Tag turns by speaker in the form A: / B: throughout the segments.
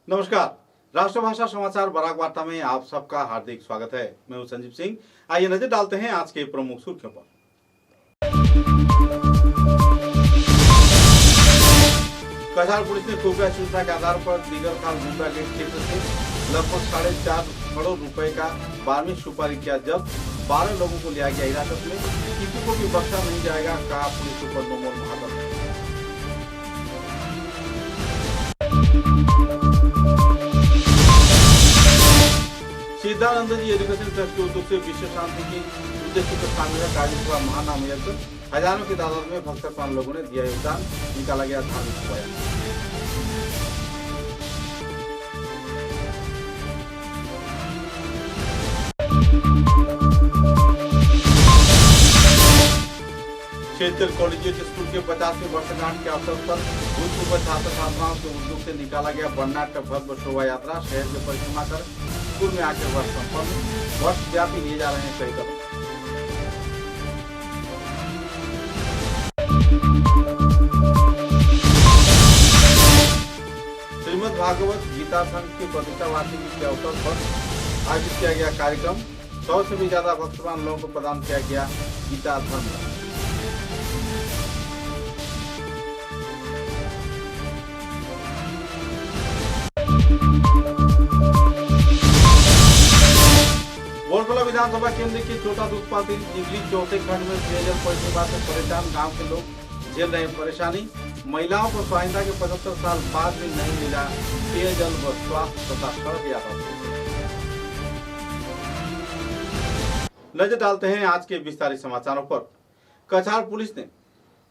A: नमस्कार। राष्ट्रभाषा समाचार बराक वार्ता में आप सबका हार्दिक स्वागत है। मैं हूं संजीव सिंह। आइए नजर डालते हैं आज के प्रमुख सुर्खियों पर। कछार पुलिस ने खुफिया सूचना के आधार पर दीगर खाल गुमरा गेट क्षेत्र से लगभग 4.5 करोड़ रुपए का 12वीं सुपारी किया जब्त। 12 लोगों को लिया गया हिरासत में। किसी को भी बख्शा नहीं जाएगा, कहा पुलिस सुपर नोमल महादर। सिद्धानंद जी एजुकेशन ट्रस्ट के उद्योग से विश्व शांति की उद्देश्य पर शामिल कार्यक्रम महानाम यज्ञ। हजारों की तादाद में भक्तपान लोगों ने दिया योगदान। निकाला गया धार्मिक बयान। क्षेत्रीय कॉलेजिएट स्कूल के 50वें वर्षगांठ के अवसर पर भूतपूर्व छात्र छात्राओं के उद्योग से निकाला गया वर्णाढ्य भव्य शोभा यात्रा। शहर की परिक्रमा कर स्कूल में आकर वर्ष संपन्न। वर्ष व्यापी लिए जा रहे हैं कई कदम। श्रीमद् भागवत गीता संघ की प्रतिष्ठा वार्षिकी के अवसर पर आयोजित किया गया कार्यक्रम। 100 से भी ज्यादा भक्तवान लोगों को प्रदान किया गया गीता धर्म। बोरटोला विधानसभा केंद्र के छोटा दुधपाती निगली चौथे खंड में पेयजल परिसेवा से परेशान गांव के लोग झेल रहे परेशानी। महिलाओं को स्वाधीनता के 75 साल बाद भी नहीं मिला पेयजल व स्वास्थ्य तथा सड़क यातायात। नजर डालते हैं आज के विस्तारित समाचारों पर। कछार पुलिस ने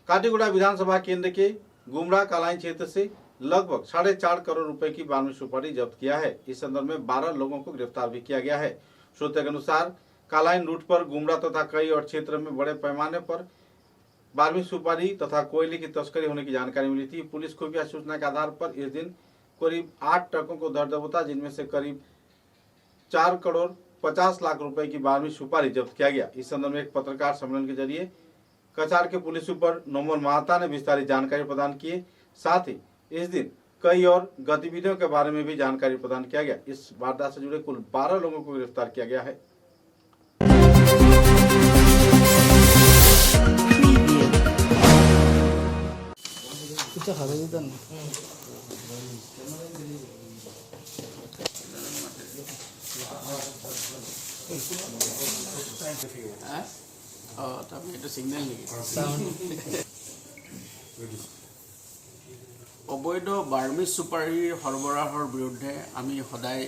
A: काटीगुड़ा विधानसभा केंद्र के गुमरा कालाई क्षेत्र से लगभग 4.5 करोड़ रुपए की 12वीं सुपारी जब्त किया है। इस संदर्भ में 12 लोगों को गिरफ्तार भी किया गया है। सूत्रों के अनुसार कालाइन रूट पर गुमरा तथा कई और क्षेत्र में बड़े पैमाने पर 12वीं सुपारी तथा कोयले की तस्करी होने की जानकारी मिली थी। पुलिस खुफिया सूचना के आधार पर इस दिन करीब 8 ट्रकों को दर दबोता, जिनमें से करीब 4 करोड़ 50 लाख रुपए की 12वीं सुपारी जब्त किया गया। इस संदर्भ में एक पत्रकार सम्मेलन के जरिए कछार के पुलिस सुपर नोमल महाता ने विस्तारित जानकारी प्रदान की। साथ ही इस दिन कई और गतिविधियों के बारे में भी जानकारी प्रदान किया गया। इस वारदात से जुड़े कुल 12 लोगों को गिरफ्तार किया गया है।
B: অবৈধ বাৰ্মিজ সুপাৰীৰ সৰবৰাহৰ বিৰুদ্ধে আমি সদায়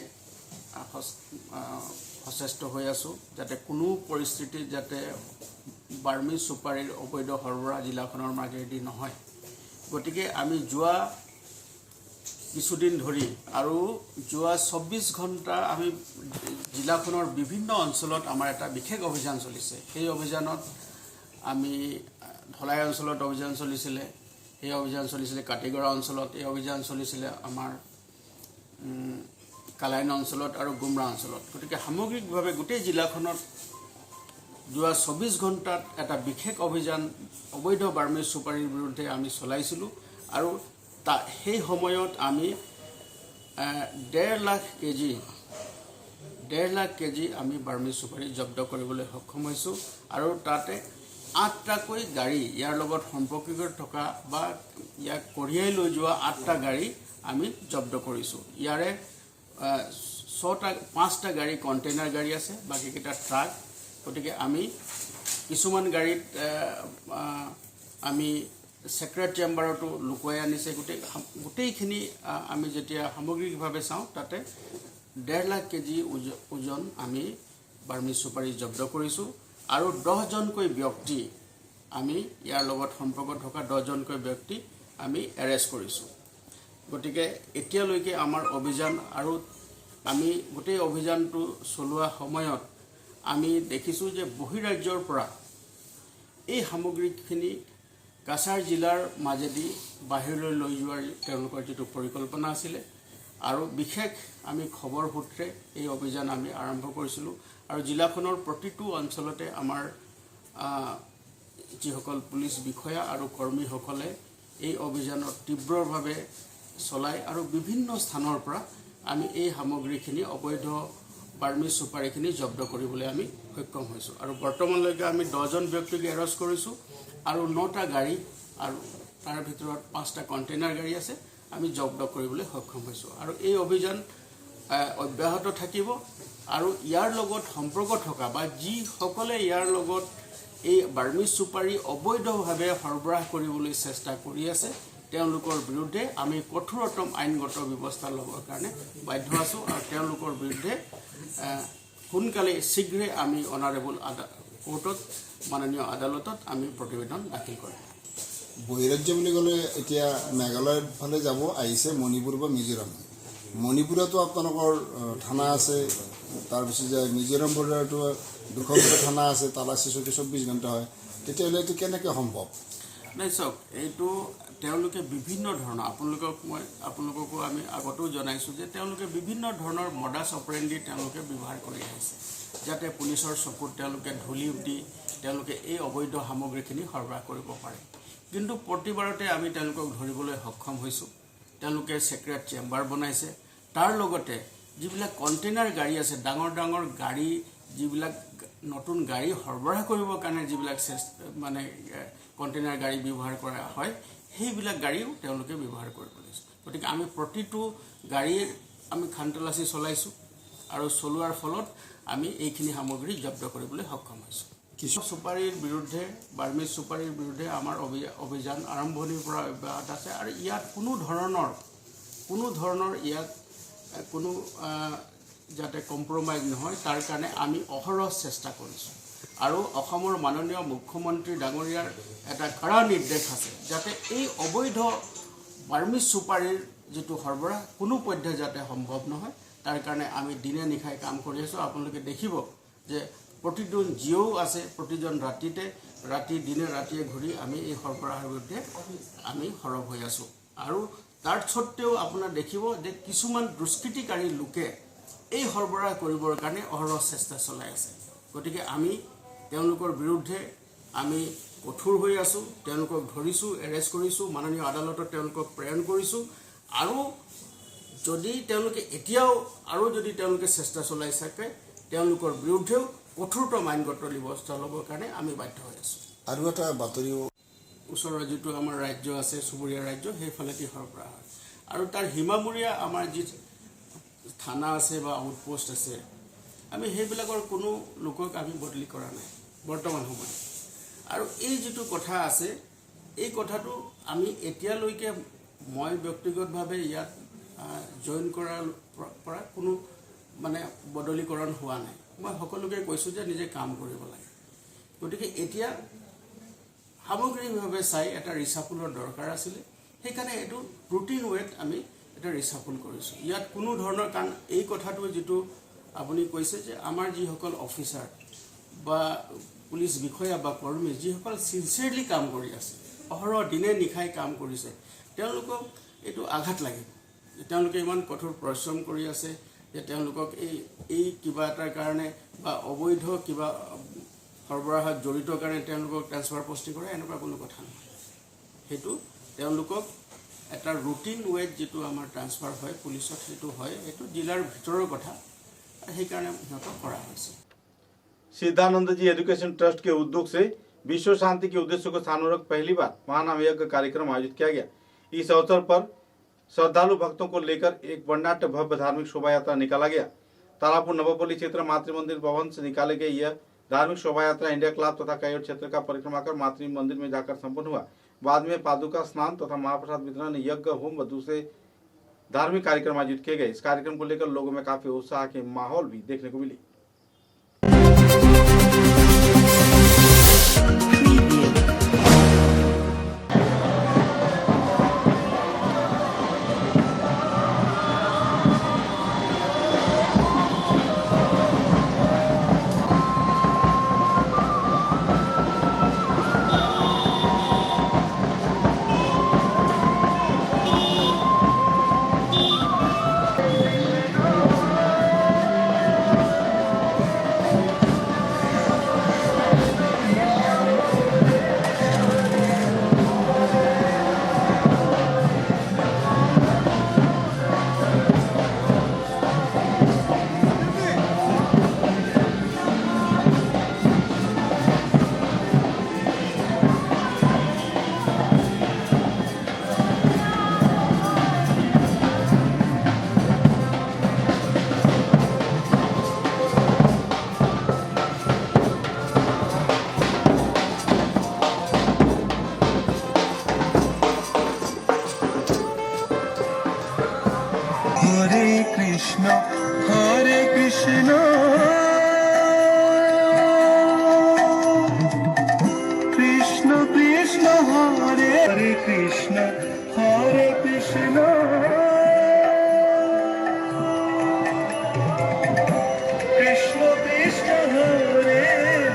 B: সচেষ্ট হৈ আছোঁ, যাতে কোনো পৰিস্থিতিত যাতে বাৰ্মিজ সুপাৰীৰ অবৈধ সৰবৰাহ জিলাখনৰ মাজেদি নহয়। গতিকে আমি যোৱা কিছুদিন ধৰি আৰু যোৱা 24 ঘণ্টা আমি জিলাখনৰ বিভিন্ন অঞ্চলত আমাৰ এটা বিশেষ অভিযান চলিছে। সেই অভিযানত আমি ধলাই অঞ্চলত অভিযান চলিছিলে, এই অভিযান চলিছিলে কাটিগড়া অঞ্চলত, এই অভিযান চলিছিলে আমাৰ কালাইন অঞ্চলত আৰু গুমৰা অঞ্চলত। গতিকে সামগ্ৰিকভাৱে গোটেই জিলাখনত যোৱা 24 ঘণ্টাত এটা বিশেষ অভিযান অবৈধ বাৰ্মিজ সুপাৰীৰ বিৰুদ্ধে আমি চলাইছিলোঁ আৰু সেই সময়ত আমি 1.5 লাখ কেজি আমি বাৰ্মিজ সুপাৰী জব্দ কৰিবলৈ সক্ষম হৈছোঁ। আৰু তাতে 8টাকৈ গাড়ী, ইয়াৰ লগত সম্পৰ্কিত থকা বা ইয়াক কঢ়িয়াই লৈ যোৱা 8টা গাড়ী আমি জব্দ কৰিছোঁ। ইয়াৰে 5টা গাড়ী কণ্টেইনাৰ গাড়ী আছে, বাকীকেইটা ট্ৰাক। গতিকে আমি কিছুমান গাড়ীত আমি ছেক্ৰেট চেম্বাৰতো লুকুৱাই আনিছে। গোটেইখিনি আমি যেতিয়া সামগ্ৰিকভাৱে চাওঁ তাতে 1.5 লাখ কেজি ওজন আমি বাৰ্মিজ সুপাৰী জব্দ কৰিছোঁ। আৰু 10জনকৈ ব্যক্তি আমি ইয়াৰ লগত সম্পৰ্ক থকা 10জনকৈ ব্যক্তি আমি এৰেষ্ট কৰিছোঁ। গতিকে এতিয়ালৈকে আমাৰ অভিযান আৰু আমি গোটেই অভিযানটো চলোৱা সময়ত আমি দেখিছোঁ যে বহিৰাজ্যৰ পৰা এই সামগ্ৰীখিনি কাছাৰ জিলাৰ মাজেদি বাহিৰলৈ লৈ যোৱাৰ তেওঁলোকৰ যিটো পৰিকল্পনা আছিলে আৰু বিশেষ আমি খবৰ সূত্ৰে এই অভিযান আমি আৰম্ভ কৰিছিলোঁ। আৰু জিলাখনৰ প্ৰতিটো অঞ্চলতে আমাৰ যিসকল পুলিচ বিষয়া আৰু কৰ্মীসকলে এই অভিযানত তীব্ৰভাৱে চলাই আৰু বিভিন্ন স্থানৰ পৰা আমি এই সামগ্ৰীখিনি অবৈধ বাৰ্মিজ চুপাৰীখিনি জব্দ কৰিবলৈ আমি সক্ষম হৈছোঁ আৰু বৰ্তমানলৈকে আমি 10জন ব্যক্তিক এৰেষ্ট কৰিছোঁ আৰু 9টা গাড়ী আৰু তাৰ ভিতৰত 5টা কণ্টেইনাৰ গাড়ী আছে আমি জব্দ কৰিবলৈ সক্ষম হৈছোঁ আৰু এই অভিযান অব্যাহত থাকিব আৰু ইয়াৰ লগত সম্পৰ্ক থকা বা যিসকলে ইয়াৰ লগত এই বাৰ্মিজ চুপাৰী অবৈধভাৱে সৰবৰাহ কৰিবলৈ চেষ্টা কৰি আছে তেওঁলোকৰ বিৰুদ্ধে আমি কঠোৰতম আইনগত ব্যৱস্থা ল'বৰ কাৰণে বাধ্য আছোঁ আৰু তেওঁলোকৰ বিৰুদ্ধে সোনকালে শীঘ্ৰে আমি অনাৰেবল কোৰ্টত মাননীয় আদালতত আমি প্ৰতিবেদন দাখিল কৰিম
C: বহিৰাজ্য বুলি ক'লে এতিয়া মেঘালয়ৰ ফালে যাব আহিছে মণিপুৰ বা মিজোৰাম মণিপুৰতো আপোনালোকৰ থানা আছে তাৰপিছত যে মিজোৰাম বৰ্ডাৰতো 200টা থানা আছে তালাচী চকী 24 ঘণ্টা হয় তেতিয়াহ'লে এইটো কেনেকৈ সম্ভৱ
B: নাই চাওক এইটো তেওঁলোকে বিভিন্ন ধৰণৰ আপোনালোককো আমি আগতেও জনাইছোঁ যে তেওঁলোকে বিভিন্ন ধৰণৰ মডাছ অপাৰেণ্ডি তেওঁলোকে ব্যৱহাৰ কৰি আহিছে যাতে পুলিচৰ চকুত তেওঁলোকে ধূলি দি তেওঁলোকে এই অবৈধ সামগ্ৰীখিনি সৰবৰাহ কৰিব পাৰে কিন্তু প্ৰতিবাৰতে আমি তেওঁলোকক ধৰিবলৈ সক্ষম হৈছোঁ তেওঁলোকে ছেক্ৰেট চেম্বাৰ বনাইছে তাৰ লগতে যিবিলাক কণ্টেইনাৰ গাড়ী আছে ডাঙৰ ডাঙৰ গাড়ী যিবিলাক নতুন গাড়ী সৰবৰাহ কৰিবৰ কাৰণে যিবিলাক মানে কণ্টেইনাৰ গাড়ী ব্যৱহাৰ কৰা হয় সেইবিলাক গাড়ীও তেওঁলোকে ব্যৱহাৰ কৰিব লৈছে গতিকে আমি প্ৰতিটো গাড়ীৰ আমি খানতলাচী চলাইছোঁ আৰু চলোৱাৰ ফলত আমি এইখিনি সামগ্ৰী জব্দ কৰিবলৈ সক্ষম হৈছোঁ কিছু চুপাৰীৰ বিৰুদ্ধে বাৰ্মিজ চুপাৰীৰ বিৰুদ্ধে আমাৰ অভিযান আৰম্ভণিৰ পৰা অব্যাহত আছে আৰু ইয়াত কোনো ধৰণৰ ইয়াত কোনো যাতে কম্প্ৰমাইজ নহয় তাৰ কাৰণে আমি অহৰহ চেষ্টা কৰিছোঁ আৰু অসমৰ মাননীয় মুখ্যমন্ত্ৰী ডাঙৰীয়াৰ এটা কড়া নিৰ্দেশ আছে যাতে এই অবৈধ বাৰ্মিজ চুপাৰীৰ যিটো সৰবৰাহ কোনো পধ্যে যাতে সম্ভৱ নহয় তাৰ কাৰণে আমি দিনে নিশাই কাম কৰি আছোঁ আপোনালোকে দেখিব যে প্ৰতিজন জিঅ'ও আছে প্ৰতিজন দিনে ৰাতিয়ে ঘূৰি আমি এই সৰবৰাহৰ বিৰুদ্ধে আমি সৰব হৈ আছোঁ আৰু তাৰ সত্ত্বেও আপোনাৰ দেখিব যে কিছুমান দুষ্কৃতিকাৰী লোকে এই সৰবৰাহ কৰিবৰ কাৰণে অহৰহ চেষ্টা চলাই আছে গতিকে আমি তেওঁলোকৰ বিৰুদ্ধে আমি কঠোৰ হৈ আছোঁ তেওঁলোকক ধৰিছোঁ এৰেষ্ট কৰিছোঁ মাননীয় আদালতত তেওঁলোকক প্ৰেৰণ কৰিছোঁ আৰু যদি তেওঁলোকে এতিয়াও আৰু যদি তেওঁলোকে চেষ্টা চলাই থাকে তেওঁলোকৰ বিৰুদ্ধেও কঠোৰতম আইনগত ব্যৱস্থা ল'বৰ কাৰণে আমি বাধ্য হৈ আছোঁ
C: আৰু এটা বাতৰিও
B: ওচৰৰ যিটো আমাৰ ৰাজ্য আছে চুবুৰীয়া ৰাজ্য সেইফালেদি সৰবৰাহ হয় আৰু তাৰ সীমামূৰীয়া আমাৰ যি থানা আছে বা আউটপোষ্ট আছে আমি সেইবিলাকৰ কোনো লোকক আমি বদলি কৰা নাই বৰ্তমান সময়ত আৰু এই যিটো কথা আছে এই কথাটো আমি এতিয়ালৈকে মই ব্যক্তিগতভাৱে ইয়াত জইন কৰাৰ পৰা কোনো মানে বদলীকৰণ হোৱা নাই মই সকলোকে কৈছোঁ যে নিজে কাম কৰিব লাগে গতিকে এতিয়া সামগ্ৰিকভাৱে চাই এটা ৰিচাফুলৰ দৰকাৰ আছিলে সেইকাৰণে এইটো ৰুটিন ৱেত আমি এটা ৰিচাফুল কৰিছোঁ ইয়াত কোনো ধৰণৰ কাৰণ এই কথাটো যিটো আপুনি কৈছে যে আমাৰ যিসকল অফিচাৰ বা পুলিচ বিষয়া বা কৰ্মী যিসকল চিনচিয়াৰলি কাম কৰি আছে অহৰহ দিনে নিশাই কাম কৰিছে তেওঁলোকক এইটো আঘাত লাগিব তেওঁলোকে ইমান কঠোৰ পৰিশ্ৰম কৰি আছে যে তেওঁলোকক এই কিবা এটাৰ কাৰণে বা অবৈধ কিবা সৰবৰাহত জড়িত কাৰণে তেওঁলোকক ট্ৰান্সফাৰ পষ্টিং কৰে এনেকুৱা কোনো কথা নহয় সেইটো তেওঁলোকক এটা ৰুটিন ৱেত যিটো আমাৰ ট্ৰান্সফাৰ হয় পুলিচত সেইটো হয় সেইটো জিলাৰ ভিতৰৰ কথা সেইকাৰণে সিহঁতক কৰা হৈছে
A: सिद्धानंद जी एजुकेशन ट्रस्ट के उद्योग से विश्व शांति के उद्देश्य को सामूहिक पहली बार महानाम यज्ञ कार्यक्रम आयोजित किया गया। इस अवसर पर श्रद्धालु भक्तों को लेकर एक वर्णाढ्य भव्य धार्मिक शोभा यात्रा निकाला गया। तारापुर नवपल्ली क्षेत्र मातृ मंदिर भवन से निकाले गए यह धार्मिक शोभा यात्रा इंडिया क्लब तथा कयोर क्षेत्र का परिक्रमा कर मातृ मंदिर में जाकर संपन्न हुआ। बाद में पादुका स्नान तथा महाप्रसाद वितरण, यज्ञ होम व दूसरे धार्मिक कार्यक्रम आयोजित किए गए। इस कार्यक्रम को लेकर लोगों में काफी उत्साह के माहौल भी देखने को मिली।
D: Hare Krishna, Krishna Krishna, Hare Krishna, Hare Krishna, Krishna Krishna, Hare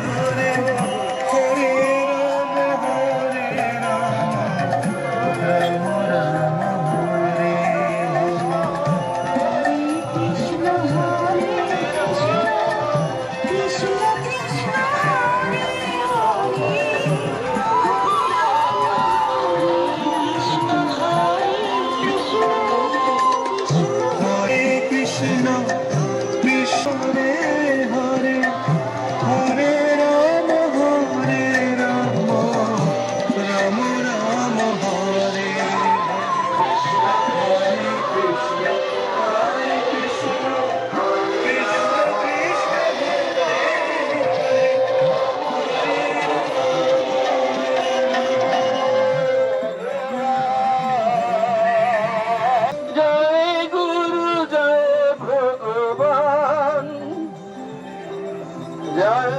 D: Hare, Hare Rama, Hare Rama, Rama Rama, Hare
E: Krishna Hare Krishna, Krishna Krishna Hare Hare, Krishna Hare Krishna,
D: Hare Krishna, Krishna Hare Hare, Hare Rama, Rama Rama, Hare Hare Krishna, Hare Krishna, Krishna Krishna, জয় গুরু জয় ভগবান, জয়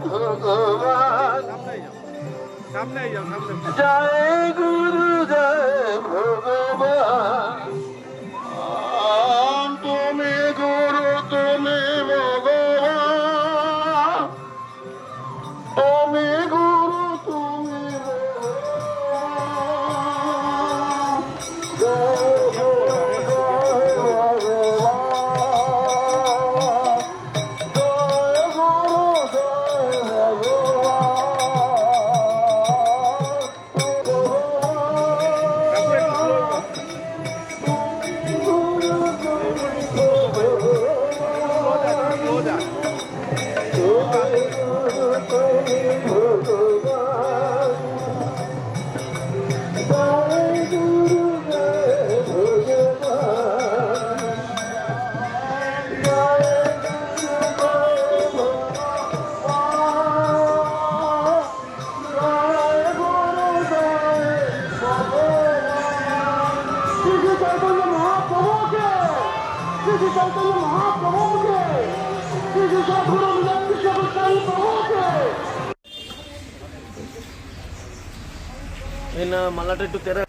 D: ভগবান, জয় গুরু জয় ভগবান, তুমি গুরু তুমি ভগবান, তুমি গুরু তুমি ভগবান, জয় মালাটা একটু তেরা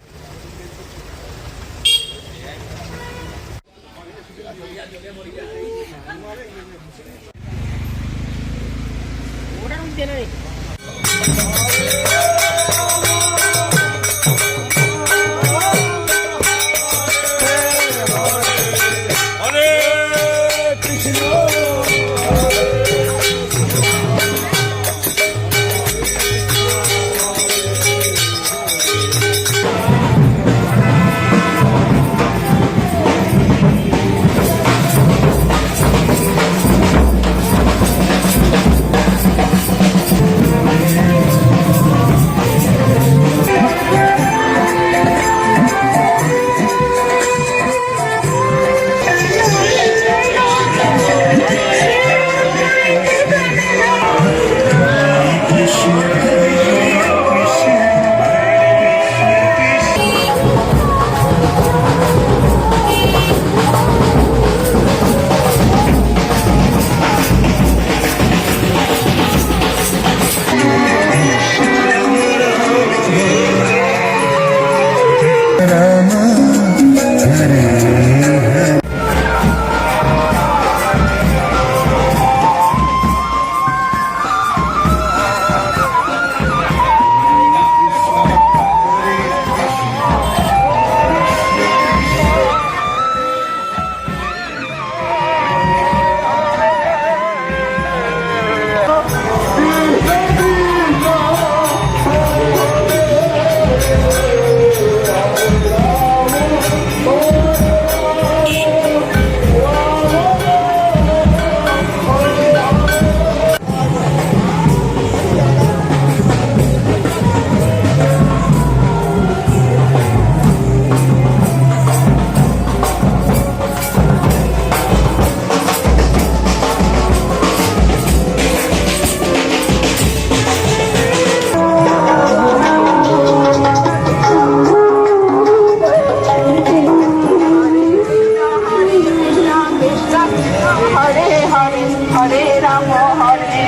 E: হরে হরে হরে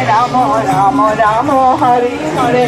E: রাম রাম রাম হরে হরে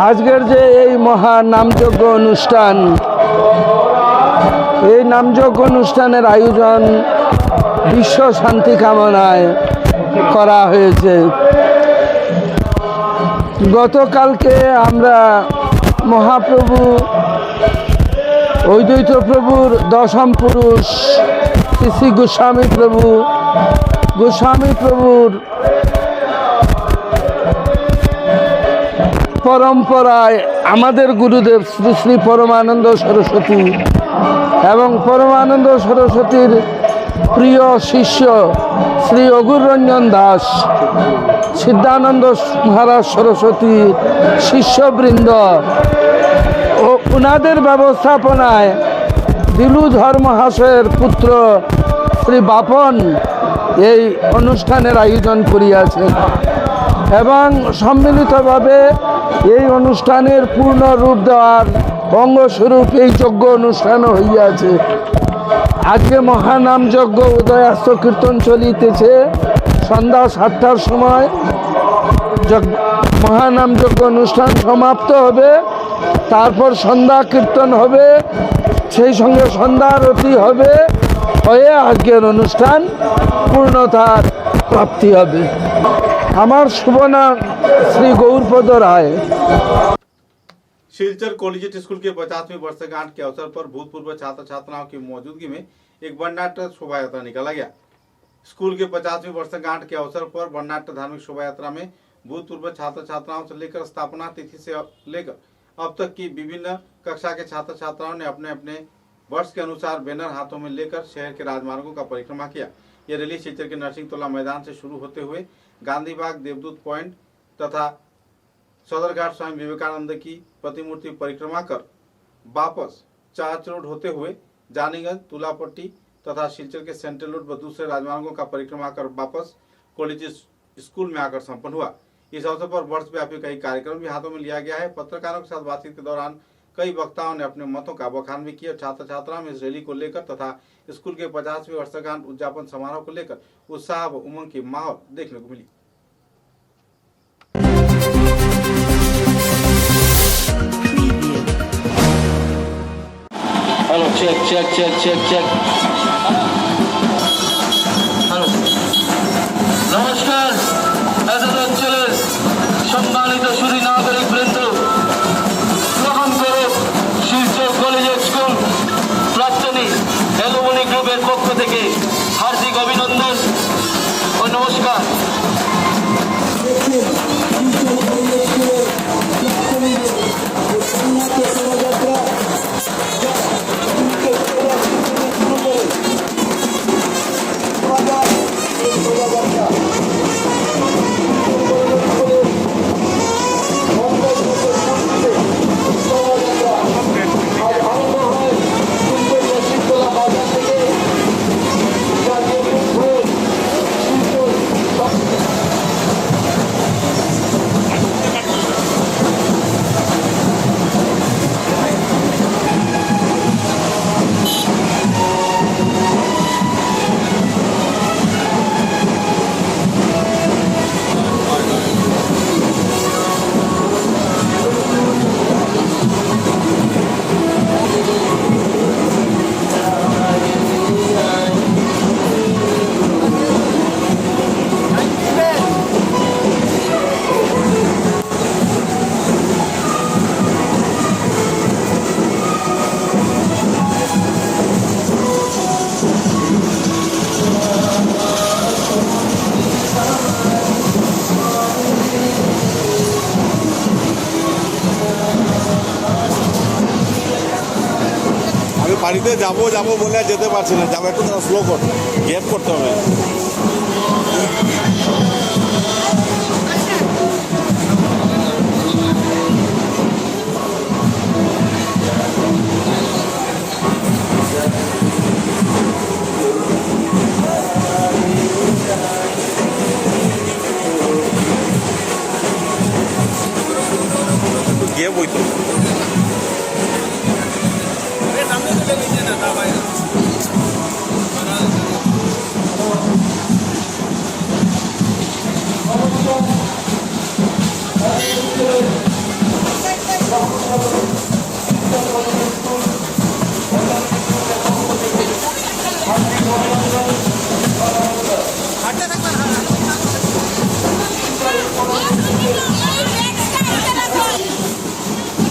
F: আজকের যে এই মহা নামযজ্ঞ অনুষ্ঠান, এই নামযজ্ঞ অনুষ্ঠানের আয়োজন বিশ্ব শান্তি কামনায় করা হয়েছে। গতকালকে আমরা মহাপ্রভু অদ্বৈত প্রভুর দশম পুরুষ শ্রী শ্রী গোস্বামী প্রভুর পরম্পরায় আমাদের গুরুদেব শ্রী শ্রী পরমানন্দ সরস্বতী এবং পরমানন্দ সরস্বতীর প্রিয় শিষ্য শ্রী অঘুর রঞ্জন দাস, সিদ্ধানন্দ মহারাজ সরস্বতী শিষ্যবৃন্দ ও ওনাদের ব্যবস্থাপনায় দিলুধর মহাশয়ের পুত্র শ্রী বাপন এই অনুষ্ঠানের আয়োজন করিয়াছেন এবং সম্মিলিতভাবে এই অনুষ্ঠানের পূর্ণ রূপ দেওয়ার অঙ্গস্বরূপ এই যজ্ঞ অনুষ্ঠান হইয়াছে। আজকে মহানাম যজ্ঞ উদয়াস্ত কীর্তন চলিতেছে। সন্ধ্যা 7টার সময় মহানাম যজ্ঞ অনুষ্ঠান সমাপ্ত হবে, তারপর সন্ধ্যা কীর্তন হবে, সেই সঙ্গে সন্ধ্যা আরতি হবে, হয়ে আজকের অনুষ্ঠান পূর্ণতার প্রাপ্তি হবে। আমার শুভ নাম श्री गौरपद राय।
A: शिलचर कॉलेजिएट स्कूल के 50वीं वर्षगांठ के अवसर पर भूतपूर्व छात्र छात्राओं की मौजूदगी में एक वर्णनाट्य शोभा यात्रा निकाला गया। स्कूल के 50वीं वर्षगांठ के अवसर पर वर्णनाट्य धार्मिक शोभा यात्रा में भूतपूर्व छात्र छात्राओं से लेकर स्थापना तिथि से लेकर अब तक की विभिन्न कक्षा के छात्र छात्राओं ने अपने अपने वर्ष के अनुसार बैनर हाथों में लेकर शहर के राजमार्गों का परिक्रमा किया। यह रैली शिलचर के नरसिंह तोला मैदान से शुरू होते हुए गांधी बाग, देवदूत पॉइंट तथा सदरघाट स्वामी विवेकानंद की प्रतिमूर्ति परिक्रमा कर वापस चार्च रोड होते हुए जानीगंज, तुलापट्टी तथा शिलचर के सेंट्रल रोड व दूसरे राजमार्गों का परिक्रमा कर वापस कॉलेज स्कूल में आकर संपन्न हुआ। इस अवसर पर वर्षव्यापी कई कार्यक्रम भी हाथों में लिया गया है। पत्रकारों के साथ बातचीत के दौरान कई वक्ताओं ने अपने मतों का बखान भी किया। छात्र छात्राओं में इस रैली को लेकर तथा स्कूल के 50वीं वर्षगांठ उद्यापन समारोह को लेकर उत्साह व उमंग की माहौल देखने को मिली।
G: Hello check check check check check hello नमस्कार এসএস অঞ্চলের সম্মানিত সুধী নাগরিক বৃন্দ, গ্রহণ করুন শিলচর কলেজিয়েট স্কুল প্রাক্তনী অ্যালুমিনি গ্রুপের পক্ষ থেকে হার্দিক অভিনন্দন ও নমস্কার।
H: বাড়িতে যাবো যাবো বলে আর যেতে পারছি না, যাবো একটু স্লো কর, গ্যাপ করতে হবে। গ্যাপ হইতো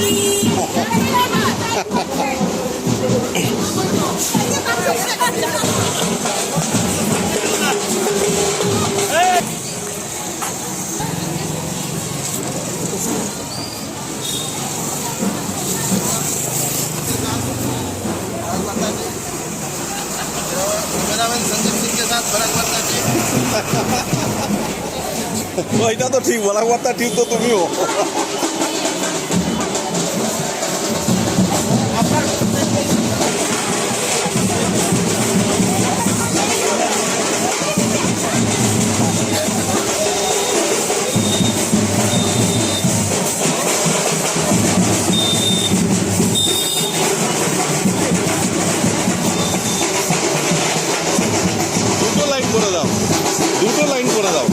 I: Thank you.
H: ওইটা তো ঠিক বলা কথা ঠিক তো তুমিও দুটো লাইন করে দাও দুটো লাইন করে দাও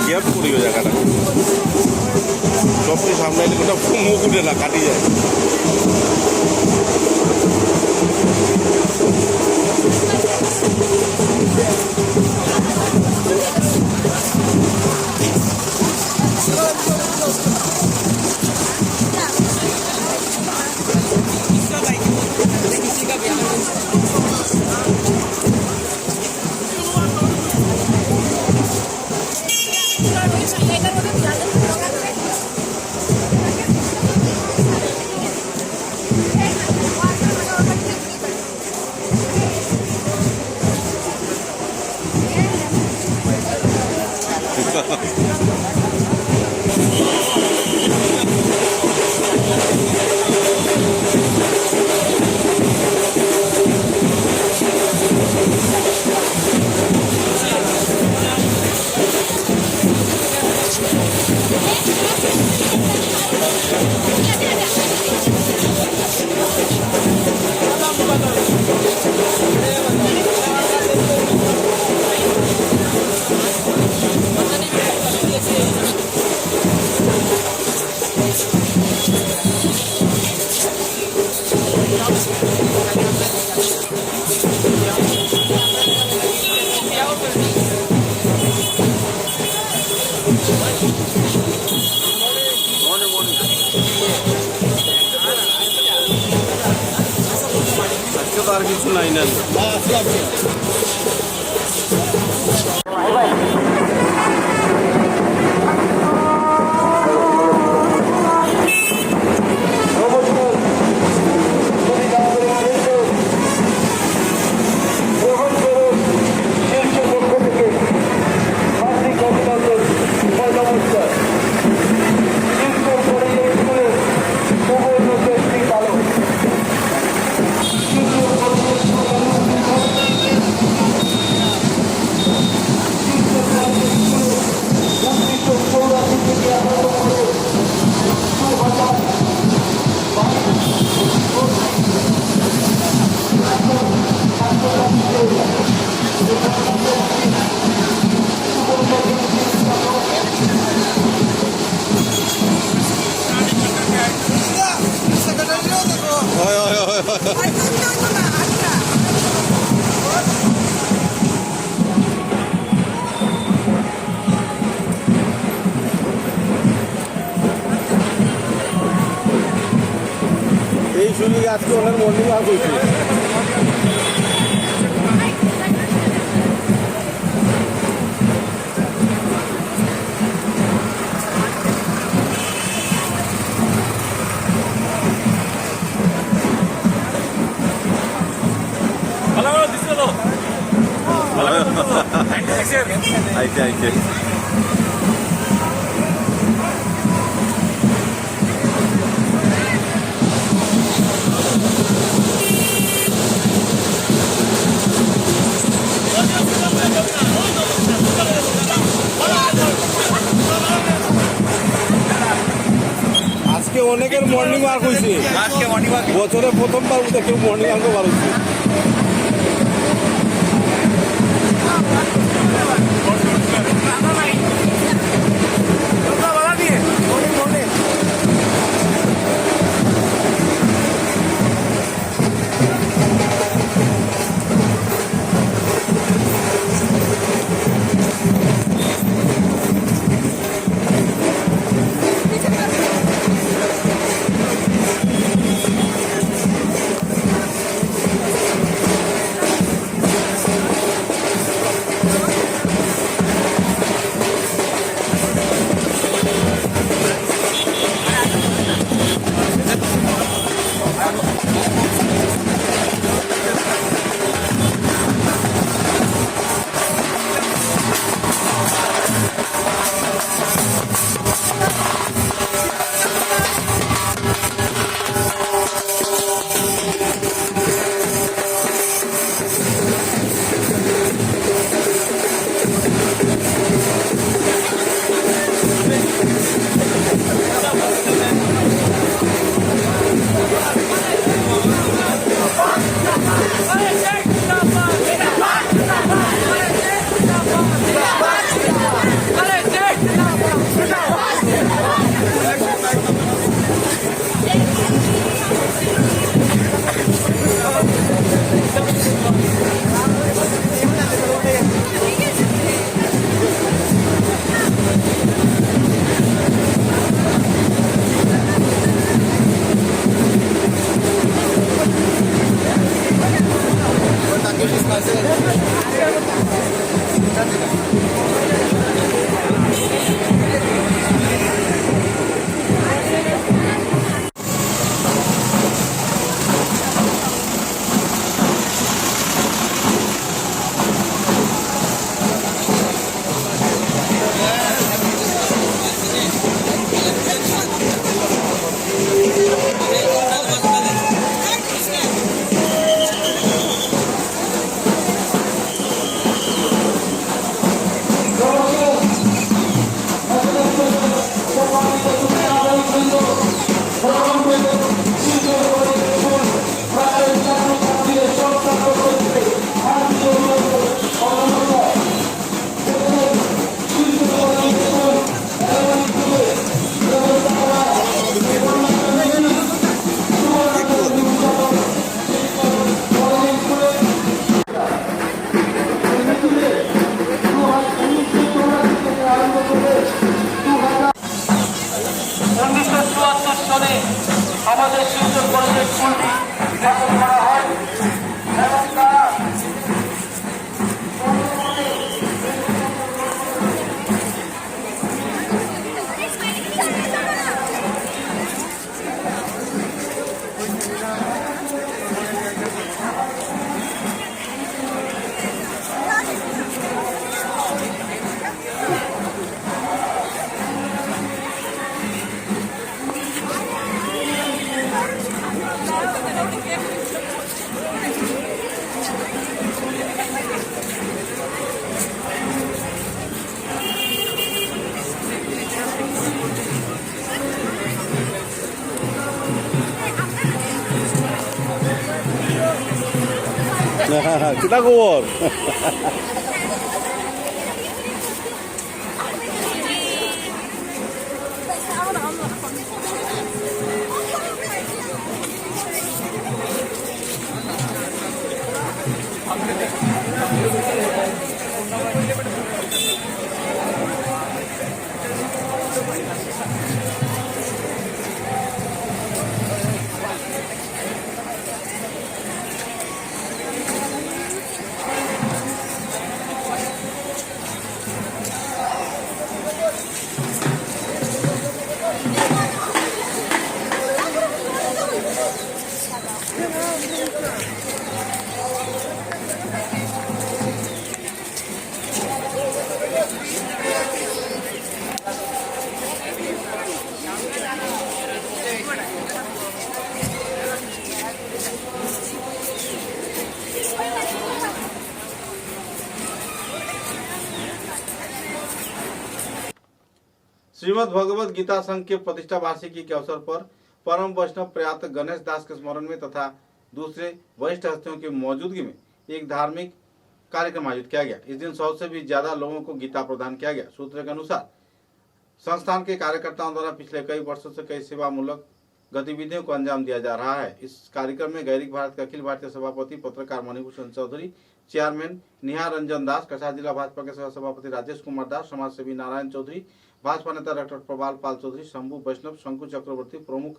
H: গ্যাপ করিও জায়গাটা সবটি সামলাইলে ওটা মুখ উঠে না কাটি যায় আজকে তো আর কিছু নাই না আজকে ওনার মর্নিং ওয়াক হয়েছে আইতে আইতে আজকে অনেকের মর্নিং ওয়াক হয়েছে বছরে প্রথমবার মতো কেউ মর্নিং ওয়াকও বার হয়েছে
G: আমাদের শিক্ষক কলেজের স্কুলটি স্থাপন করা হয় এবং তারা
H: kita keluar
A: श्रीमद् भगवत गीता संघ के प्रतिष्ठा वार्षिकी के अवसर पर परम वैष्णव प्रयात गणेश दास के स्मरण में तथा दूसरे वरिष्ठ हस्तियों की मौजूदगी में एक धार्मिक कार्यक्रम आयोजित किया गया। इस दिन 100 से भी ज्यादा लोगों को गीता प्रदान किया गया। सूत्र के अनुसार संस्थान के कार्यकर्ताओं द्वारा पिछले कई वर्षों से कई सेवामूलक गतिविधियों को अंजाम दिया जा रहा है। इस कार्यक्रम में गैरिक भारत के अखिल भारतीय सभापति पत्रकार मणिभूषण चौधरी, चेयरमैन निहार रंजन दास, कछार जिला भाजपा के सह सभापति राजेश कुमार दास, समाज सेवी नारायण चौधरी, भाजपा नेता डॉक्टर प्रबाल पाल चौधरी, शंभू वैष्णव, शंकु चक्रवर्ती प्रमुख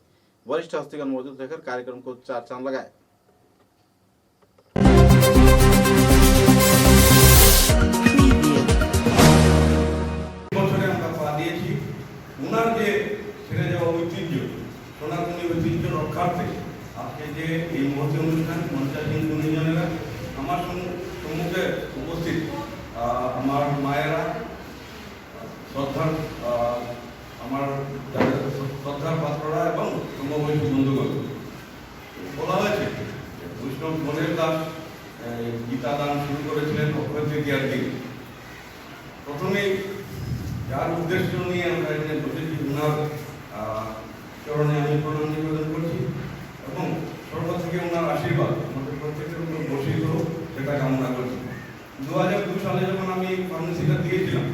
A: वरिष्ठ हस्तिगण मौजूद रहकर कार्यक्रम को चार चांद लगाए।
H: ওনার যে ছেড়ে যাওয়া ঐতিহ্য, সনাতনী ঐতিহ্য রক্ষার্থে আজকে যে এই মহতী অনুষ্ঠান 50 গুণীজনেরা আমার সম্মুখে উপস্থিত, আমার মায়েরা, শ্রদ্ধার আমার শ্রদ্ধার পাত্ররা এবং সমবয়সী বন্ধুগণ, বলা হয়েছে বৈষ্ণব গণেশ দাস গীতা দান শুরু করেছিলেন অক্ষয় তৃতীয়ার দিন। প্রথমেই যার উদ্দেশ্য নিয়ে আমরা এখানে বসেছি ওনার চরণে আমি প্রণাম নিবেদন করছি এবং সর্ব থেকে ওনার আশীর্বাদ আমাদের প্রত্যেকের উপর বসিত হোক সেটা কামনা করছি। 2002 সালে যখন আমি ফার্মেসিটা দিয়েছিলাম,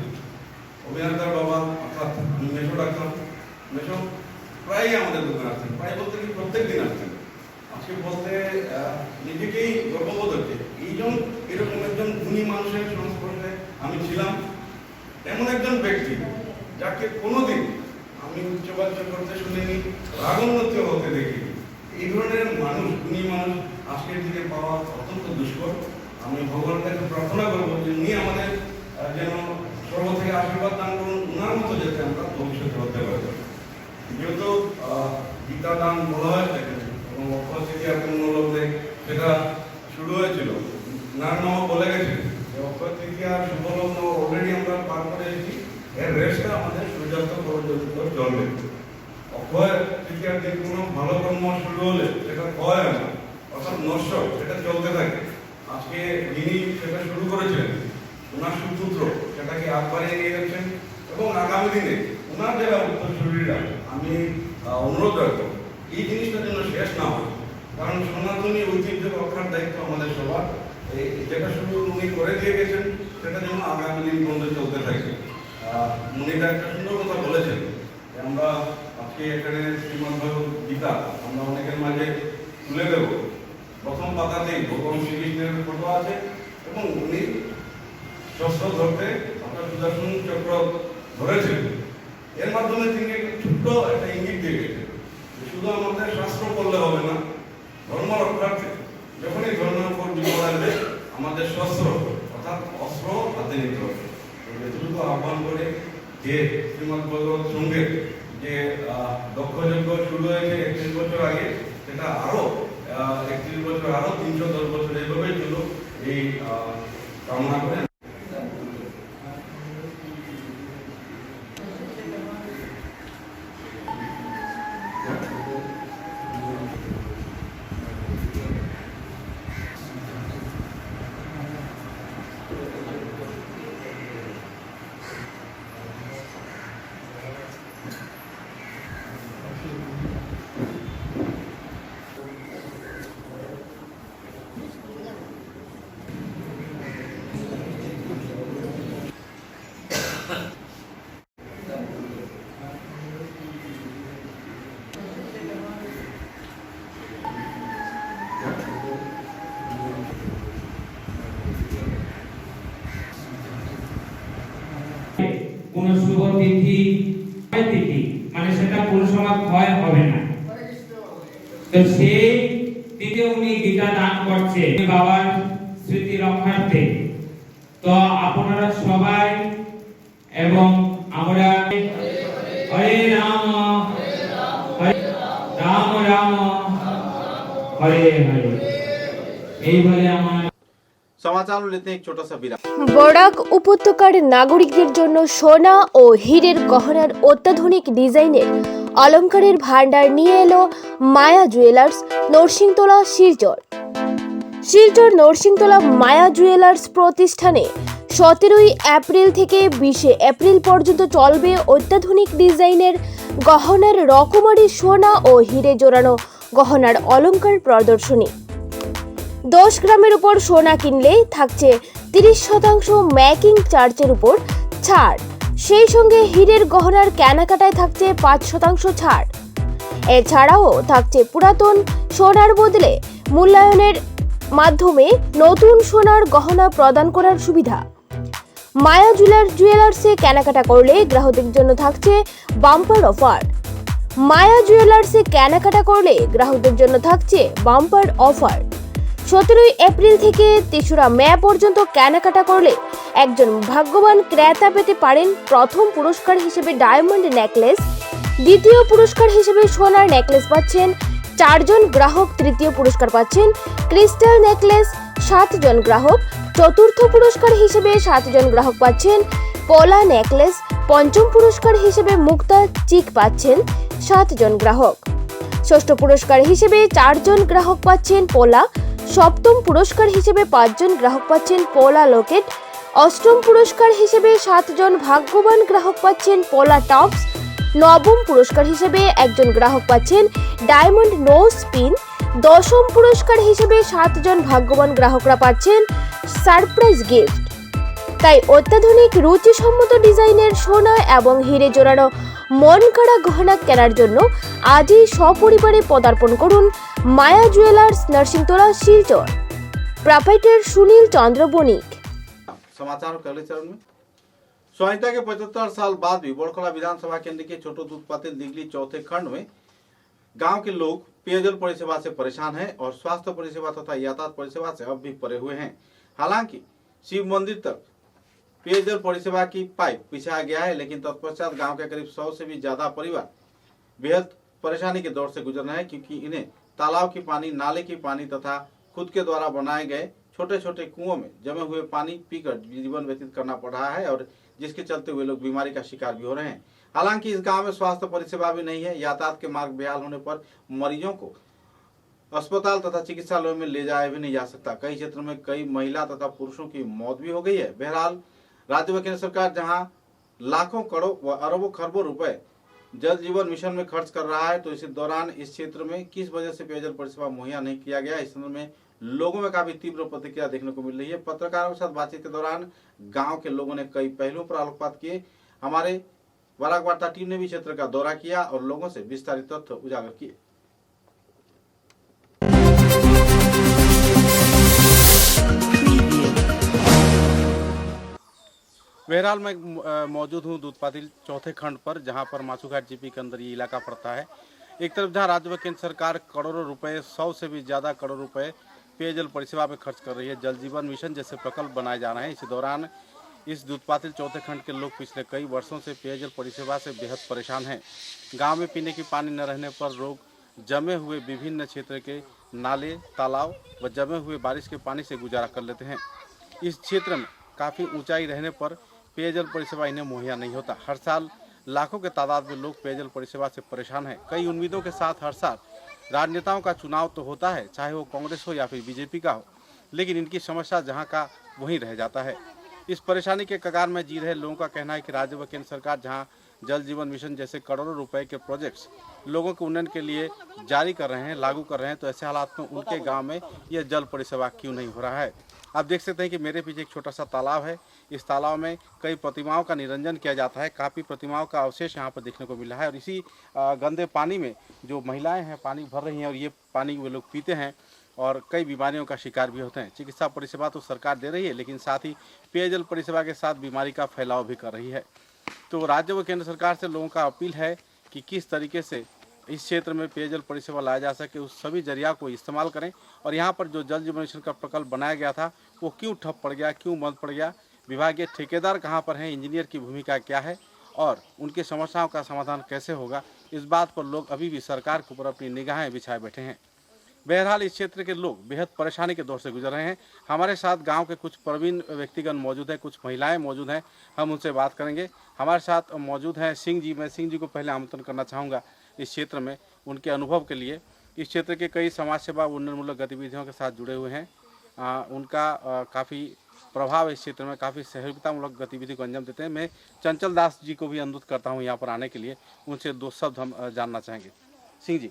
H: অভিনেতার বাবা অর্থাৎ মেশো ডাক্তার, মেশো প্রায়ই আমাদের দোকানে আসতেন, প্রায় বলতে কি প্রত্যেক দিন আসতেন। আজকে বলতে নিজেকেই গর্ববোধ হচ্ছে এরকম একজন গুণী মানুষের সংস্পর্শে আমি ছিলাম। এমন একজন ব্যক্তি যাকে কোনোদিন আমি উচ্চবাচ্য করতে শুনিনি, রাগোন্নত হতে দেখিনি। এই ধরনের মানুষ, গুণী মানুষ আজকের দিনে পাওয়া অত্যন্ত দুষ্কর। আমি ভগবানের কাছে প্রার্থনা করবো যে উনি আমাদের যেন সর্ব থেকে আশীর্বাদ দান করুন, ওনার মতো যাতে আমরা ভবিষ্যতে হতে পারি। যেহেতু গীতা দান বলা হয়েছে এবং অক্ষয় তৃতীয়ার পুণ্যলগ্নে সেটা শুরু হয়েছিল, ওনার নামও বলে গেছে যে অক্ষয় তৃতীয়ার শুভলগ্ন অলরেডি আমরা পার করে এসেছি, এর রেস্টটা আমাদের সূর্যাস্ত পর্যন্ত চলবে। অক্ষয় তৃতীয়ার দিন কোনো ভালো কর্ম শুরু হলে সেটা ক্ষয় হয় না, অর্থাৎ নশ্বর, সেটা চলতে থাকে। আজকে যিনি সেটা শুরু করেছিলেন ওনার সুপুত্র সেটাকে আগ বাড়িয়ে নিয়ে যাচ্ছেন এবং আগামী দিনে ওনার যারা উত্তরসূরিরা আমি অনুরোধ রাখবো এই জিনিসটা যেন শেষ না হয়, কারণ সনাতনী ঐতিহ্য রক্ষার দায়িত্ব আমাদের সবার। যেটা শুরু উনি করে দিয়ে গেছেন সেটা যেন আগামী দিন পর্যন্ত চলতে থাকে। উনিটা একটা সুন্দর কথা বলেছেন যে আমরা আজকে এখানে শ্রীমদ্ ভগবত গীতা আমরা অনেকের মাঝে তুলে দেব। প্রথম পাতাতেই ভগবান শ্রীকৃষ্ণের ফটো আছে এবং উনি শস্ত্র ধরতে আপনার সুদর্শন চক্র ধরেছেন। এর মাধ্যমে তিনি ছোট্ট একটা ইঙ্গিত দিয়ে গেছেন শুধু আমাদের শাস্ত্র পড়লে হবে না, ধর্ম রক্ষার্থে যখনই ধর্মের উপর বিপদ আসবে আমাদের শস্ত্র অর্থাৎ অস্ত্র হাতে নিতে হবে। এতটুকু আহ্বান করে যে শ্রীমদ্ ভগবত সঙ্গে যে দক্ষযজ্ঞ শুরু হয়েছে 31 বছর আগে, সেটা আরো 31 বছর, আরো 310 বছর এইভাবেই চলুক, এই কামনা করে।
I: কোন শুভ তিথি মানে সেটা কোন সময় ক্ষয় হবে না। তো সেই দিনে উনি গীতা দান করছে বাবার স্মৃতি রক্ষার্থে। তো আপনারা সবাই এবং আমরা হরে রাম রাম রাম হরে হরে এই বলে আমার
A: समाचार में लेते हैं एक छोटा सा विराम।
J: বরাক উপত্যকার নাগরিকদের জন্য সোনা ও হীরের গহনার অত্যাধুনিক ডিজাইনের অলংকারের ভান্ডার নিয়ে এলো মায়া জুয়েলার্স, নরসিংতলা, শিলচর। শিলচর নরসিংতলা মায়া জুয়েলার্স প্রতিষ্ঠানে 17 এপ্রিল থেকে 20 এপ্রিল পর্যন্ত চলবে অত্যাধুনিক ডিজাইনের গহনার রকমারি সোনা ও হিরে জোড়ানো গহনার অলংকার প্রদর্শনী। 10 গ্রামের উপর সোনা কিনলে থাকছে 30% মেকিং চার্জের উপর ছাড়, সেই সঙ্গে হীরের গহনার কেনাকাটায় থাকছে 5% ছাড়। এছাড়াও থাকছে পুরাতন সোনার বদলে মূল্যায়নের মাধ্যমে নতুন সোনার গহনা প্রদান করার সুবিধা। মায়া জুয়েলার্সে কেনাকাটা করলে গ্রাহকদের জন্য থাকছে বাম্পার অফার। মায়া জুয়েলার্সে কেনাকাটা করলে গ্রাহকদের জন্য থাকছে বাম্পার অফার। 17 এপ্রিল থেকে 3রা মে পর্যন্ত কেনাকাটা করলে একজন ভাগ্যবান ক্রেতা পেতে পারেন প্রথম পুরস্কার হিসেবে ডায়মন্ড নেকলেস, দ্বিতীয় পুরস্কার হিসেবে সোনার নেকলেস পাচ্ছেন 4 জন গ্রাহক, তৃতীয় পুরস্কার পাচ্ছেন ক্রিস্টাল নেকলেস 7 জন গ্রাহক, চতুর্থ পুরস্কার হিসেবে 7 জন গ্রাহক পাচ্ছেন পলা নেকলেস, পঞ্চম পুরস্কার হিসেবে মুক্তা চিক পাচ্ছেন 7 জন গ্রাহক, ষষ্ঠ পুরস্কার হিসেবে 4 জন গ্রাহক পাচ্ছেন পোলা, সপ্তম পুরস্কার হিসেবে 5 জন গ্রাহক পাচ্ছেন পোলা লকেট, অষ্টম পুরস্কার হিসেবে 7 জন ভাগ্যবান গ্রাহক পাচ্ছেন পোলা টপস, নবম পুরস্কার হিসেবে একজন গ্রাহক পাচ্ছেন ডায়মন্ড নো স্পিন, দশম পুরস্কার হিসেবে 7 জন ভাগ্যবান গ্রাহকরা পাচ্ছেন সারপ্রাইজ গিফট। তাই অত্যাধুনিক রুচিসম্মত ডিজাইনের সোনা এবং হিরে জোড়ানো মন কাড়া গহনা কেনার জন্য আজই সপরিবারে পদার্পণ করুন মায়া জুয়েলার্স, नरसिंहतला, শিলচর। प्रॉपराइटर सुनील चंद्र बणिक।
A: समाचारों के अगले चरण में स्वाधीनता के 75 साल बाद भी बोड़खला विधानसभा केंद्र के छोटो दूध पातिल दिगली चौथे खंड में गांव के लोग पेयजल परिसेवा से परेशान हैं और स्वास्थ्य परिसेवा तथा यातायात परिसेवा से अब भी परे हुए हैं। हालांकि शिव मंदिर तक पेयजल परिसेवा की पाइप बिछाया गया है, लेकिन तत्पश्चात गांव के करीब 100 से भी ज्यादा परिवार बेहद परेशानी के दौर से गुजर रहे हैं, क्योंकि इन्हें तालाब की पानी, नाले की पानी तथा खुद के द्वारा बनाए गए छोटे छोटे कुओं में जमे हुए पानी पीकर जीवन व्यतीत करना पड़ रहा है, और जिसके चलते वे लोग बीमारी का शिकार भी हो रहे हैं। हालांकि इस गांव में स्वास्थ्य परिसेवा भी नहीं है। यातायात के मार्ग बेहाल होने पर मरीजों को अस्पताल तथा चिकित्सालयों में ले जाया भी नहीं जा सकता। कई क्षेत्रों में कई महिला तथा पुरुषों की मौत भी हो गई है। बहरहाल राज्य व केंद्र सरकार जहां लाखों करोड़ व अरबों खरबों रुपए जल जीवन मिशन में खर्च कर रहा है, तो इसी दौरान इस क्षेत्र में किस वजह से पेयजल परिसेवा मुहैया नहीं किया गया, इस संदर्भ में लोगों में काफी तीव्र प्रतिक्रिया देखने को मिल रही है। पत्रकारों के साथ बातचीत के दौरान गांव के लोगों ने कई पहलुओं पर आलोकपात किए। हमारे बराक वार्ता टीम ने भी क्षेत्र का दौरा किया और लोगों से विस्तारित तथ्य उजागर किए। बहरहाल मैं मौजूद हूँ दूध पातिल चौथे खंड पर, जहाँ पर माछूघाट जीपी के अंदर ये इलाका पड़ता है। एक तरफ जहाँ राज्य व केंद्र सरकार करोड़ों रुपए, 100 से भी ज़्यादा करोड़ रुपए पेयजल परिसेवा में खर्च कर रही है। जल जीवन मिशन जैसे प्रकल्प बनाए जा रहे हैं। इसी दौरान इस दूध पातिल चौथे खंड के लोग पिछले कई वर्षों से पेयजल परिसेवा से बेहद परेशान हैं। गाँव में पीने की पानी न रहने पर लोग जमे हुए विभिन्न क्षेत्र के नाले, तालाब व जमे हुए बारिश के पानी से गुजारा कर लेते हैं। इस क्षेत्र में काफ़ी ऊंचाई रहने पर पेयजल परिसेवा इन्हें मुहैया नहीं होता। हर साल लाखों के तादाद में लोग पेयजल परिसेवा से परेशान हैं। कई उम्मीदों के साथ हर साल राजनेताओं का चुनाव तो होता है, चाहे वो कांग्रेस हो या फिर बीजेपी का हो, लेकिन इनकी समस्या जहां का वहीं रह जाता है। इस परेशानी के कगार में जी रहे लोगों का कहना है कि राज्य व केंद्र सरकार जहां जल जीवन मिशन जैसे करोड़ों रुपए के प्रोजेक्ट्स लोगों के उन्नयन के लिए जारी कर रहे हैं, लागू कर रहे हैं, तो ऐसे हालात में उनके गाँव में यह जल परिसेवा क्यों नहीं हो रहा है। आप देख सकते हैं कि मेरे पीछे एक छोटा सा तालाब है। इस तालाब में कई प्रतिमाओं का निरंजन किया जाता है। काफ़ी प्रतिमाओं का अवशेष यहाँ पर देखने को मिला है, और इसी गंदे पानी में जो महिलाएं हैं पानी भर रही हैं, और ये पानी वे लोग पीते हैं और कई बीमारियों का शिकार भी होते हैं। चिकित्सा परिसेवा तो सरकार दे रही है, लेकिन साथ ही पेयजल परिसेवा के साथ बीमारी का फैलाव भी कर रही है। तो राज्य व केंद्र सरकार से लोगों का अपील है कि किस तरीके से इस क्षेत्र में पेयजल परिसेवा लाया जा सके, उस सभी जरिया को इस्तेमाल करें। और यहाँ पर जो जल जीवन मिशन का प्रकल्प बनाया गया था वो क्यों ठप पड़ गया, क्यों बंद पड़ गया, विभागीय ठेकेदार कहाँ पर हैं, इंजीनियर की भूमिका क्या है और उनकी समस्याओं का समाधान कैसे होगा, इस बात पर लोग अभी भी सरकार के ऊपर अपनी निगाहें बिछाए बैठे हैं। बहरहाल इस क्षेत्र के लोग बेहद परेशानी के दौर से गुजर रहे हैं। हमारे साथ गांव के कुछ प्रवीण व्यक्तिगण मौजूद हैं, कुछ महिलाएं मौजूद हैं, हम उनसे बात करेंगे। हमारे साथ मौजूद हैं सिंह जी। मैं सिंह जी को पहले आमंत्रण करना चाहूँगा इस क्षेत्र में उनके अनुभव के लिए। इस क्षेत्र के कई समाज सेवा उन्नयनमूलक गतिविधियों के साथ जुड़े हुए हैं। उनका काफ़ी प्रभाव इस क्षेत्र में काफ़ी सहयोगितामूलक गतिविधि को अंजाम देते हैं। मैं चंचल दास जी को भी अनुरोध करता हूँ यहाँ पर आने के लिए, उनसे 2 शब्द हम जानना चाहेंगे। सिंह जी,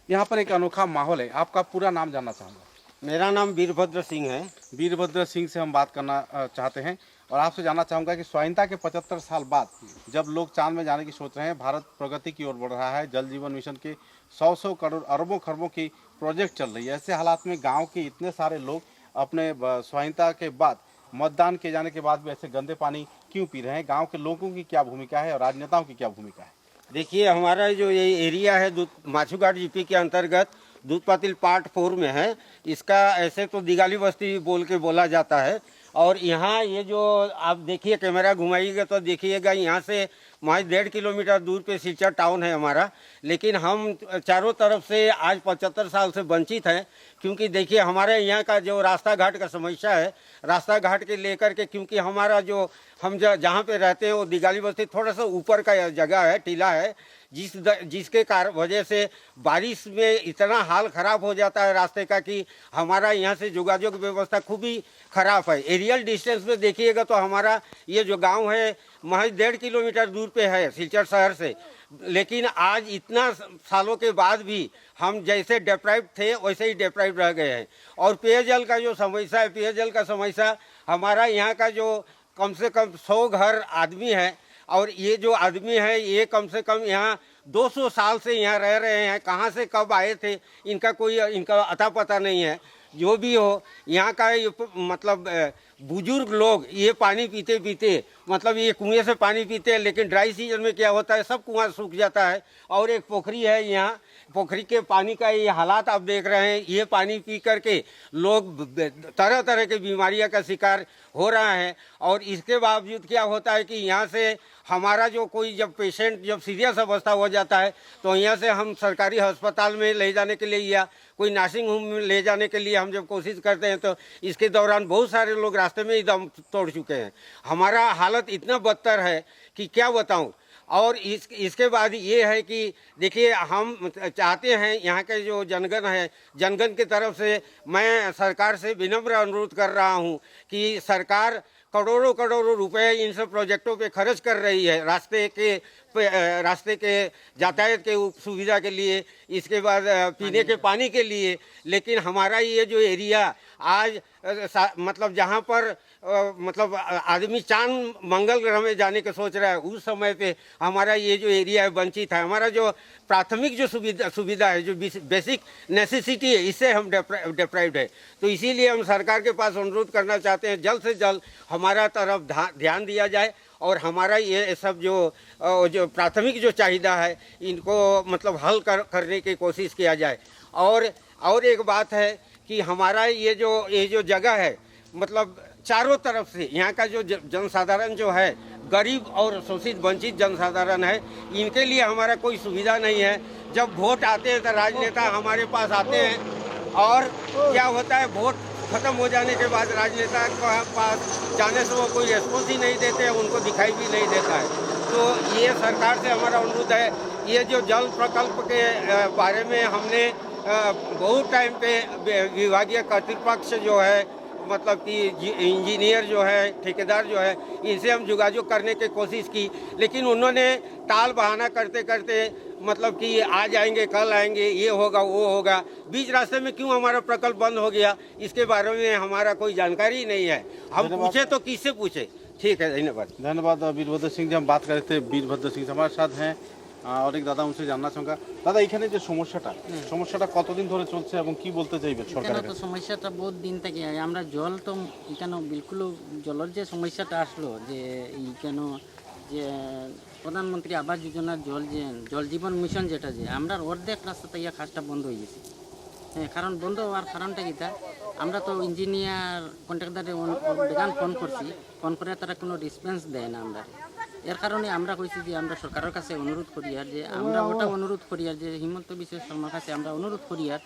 A: यहाँ पर एक अनोखा माहौल है, आपका पूरा नाम जानना चाहूँगा।
K: मेरा नाम वीरभद्र सिंह है।
A: वीरभद्र सिंह से हम बात करना चाहते हैं और आपसे जानना चाहूँगा कि स्वाधीनता के 75 साल बाद जब लोग चांद में जाने की सोच रहे हैं, भारत प्रगति की ओर बढ़ रहा है, जल जीवन मिशन के 100 करोड़ अरबों खरबों की प्रोजेक्ट चल रही है, ऐसे हालात में गांव के इतने सारे लोग अपने स्वाधीनता के बाद मतदान किए जाने के बाद भी ऐसे गंदे पानी क्यों पी रहे हैं? गांव के लोगों की क्या भूमिका है और राजनेताओं की क्या भूमिका है?
K: देखिए, हमारा जो ये एरिया है माछूघाट जीपी के अंतर्गत दूध पातिल पार्ट 4 में है। इसका ऐसे तो दिगाली बस्ती बोल के बोला जाता है। और यहाँ ये जो आप देखिए, कैमरा घुमाइएगा तो देखिएगा, यहाँ से महज 1.5 किलोमीटर दूर पे सिलचर टाउन है हमारा। लेकिन हम चारों तरफ से आज 75 साल से वंचित हैं, क्योंकि देखिए हमारे यहाँ का जो रास्ता घाट का समस्या है, रास्ता घाट के लेकर के, क्योंकि हमारा जो हम जहाँ पे रहते हैं वो दिगाली बस्ती थोड़ा सा ऊपर का जगह है, टीला है, जिसके कारण वजह से बारिश में इतना हाल खराब हो जाता है रास्ते का कि हमारा यहाँ से योगायोग व्यवस्था खूब ही खराब है। एरियल डिस्टेंस में देखिएगा तो हमारा ये जो गांव है महज 1.5 किलोमीटर दूर पे है सिलचर शहर से। लेकिन आज इतना सालों के बाद भी हम जैसे डिप्राइव्ड थे वैसे ही डिप्राइव्ड रह गए हैं। और पेयजल का जो समस्या है, पेयजल का समस्या हमारा यहाँ का जो कम से कम 100 घर आदमी है, और ये जो आदमी है ये कम से कम यहाँ 200 साल से यहाँ रह रहे हैं। कहाँ से कब आए थे इनका अता पता नहीं है। जो भी हो, यहाँ का ये मतलब बुजुर्ग लोग ये पानी पीते पीते मतलब ये कुएं से पानी पीते हैं, लेकिन ड्राई सीजन में क्या होता है, सब कुआं सूख जाता है। और एक पोखरी है यहाँ, पोखरी के पानी का ये हालात आप देख रहे हैं। ये पानी पी करके लोग तरह तरह की बीमारियों का शिकार हो रहा है। और इसके बावजूद क्या होता है कि यहाँ से हमारा जो कोई जब पेशेंट जब सीरियस अवस्था हो जाता है तो यहाँ से हम सरकारी अस्पताल में ले जाने के लिए या कोई नर्सिंग होम में ले जाने के लिए हम जब कोशिश करते हैं तो इसके दौरान बहुत सारे लोग रास्ते में ही दम तोड़ चुके हैं। हमारा हालत इतना बदतर है कि क्या बताऊं। और इसके बाद ये है कि देखिए, हम चाहते हैं यहाँ के जो जनगण है, जनगण की तरफ से मैं सरकार से विनम्र अनुरोध कर रहा हूँ कि सरकार करोड़ों करोड़ों रुपए इन सब प्रोजेक्टों पे खर्च कर रही है, रास्ते के यातायात के सुविधा के लिए, इसके बाद पीने के पानी के लिए। लेकिन हमारा ये जो एरिया आज मतलब जहाँ पर मतलब आदमी चांद मंगल ग्रह में जाने के सोच रहा है, उस समय पे हमारा ये जो एरिया है वंचित है। हमारा जो प्राथमिक जो सुविधा है, जो बेसिक नेसेसिटी है, इससे हम डिप्राइव्ड है। तो इसीलिए हम सरकार के पास अनुरोध करना चाहते हैं, जल्द से जल्द हमारा तरफ ध्यान दिया जाए और हमारा ये सब जो प्राथमिक जो चाहिदा है इनको मतलब हल करने की कोशिश किया जाए। और एक बात है कि हमारा ये जो जगह है, मतलब चारों तरफ से यहाँ का जो जनसाधारण जो है, गरीब और शोषित वंचित जनसाधारण है, इनके लिए हमारा कोई सुविधा नहीं है। जब वोट आते हैं तो राजनेता हमारे पास आते हैं और क्या होता है, वोट खत्म हो जाने के बाद राजनेता के पास जाने से वो कोई रिस्पॉन्स ही नहीं देते हैं, उनको दिखाई भी नहीं देता है। तो ये सरकार से हमारा अनुरोध है, ये जो जल प्रकल्प के बारे में हमने बहुत टाइम पे विभागीय कर्तृपक्ष जो है, मतलब कि इंजीनियर जो है, ठेकेदार जो है, इनसे हम जोगाजोग करने की कोशिश की, लेकिन उन्होंने टाल बहाना करते करते मतलब कि आ जाएंगे, कल आएंगे, ये होगा वो होगा। बीच रास्ते में क्यों हमारा प्रकल्प बंद हो गया, इसके बारे में हमारा कोई जानकारी नहीं है। हम पूछे तो किससे पूछे। ठीक है, धन्यवाद।
A: धन्यवाद वीरभद्र सिंह जी। हम बात कर रहे थे, वीरभद्र सिंह हमारे साथ हैं। और एक दादा, उनसे जानना चाहूँगा, দাদা এখানে যে সমস্যাটা কতদিন ধরে চলছে এবং কি বলতে চাইবে সরকারের
L: কাছে? সমস্যাটা বহুত দিন থেকে আমরা জল তো এখানে বিলকুল জলের যে সমস্যাটা আসলো যে কেন যে প্রধানমন্ত্রী আবাস যোজনার জল জীবন মিশন যেটা যে আমরা অর্ধেক রাস্তা থেকে কাজটা বন্ধ হয়ে গেছে। হ্যাঁ, কারণ বন্ধ হওয়ার কারণটা কিটা, আমরা তো ইঞ্জিনিয়ার কন্ট্রাক্টরে ফোন করছি, ফোন করে তারা কোনো রেসপন্স দেয় না। আমরা এর কারণে আমরা কইছি যে আমরা সরকারের কাছে অনুরোধ করি, আর যে আমরা ওটা অনুরোধ করি, আর যে হিমন্ত বিশ্ব শর্মার কাছে আমরা অনুরোধ করি, আর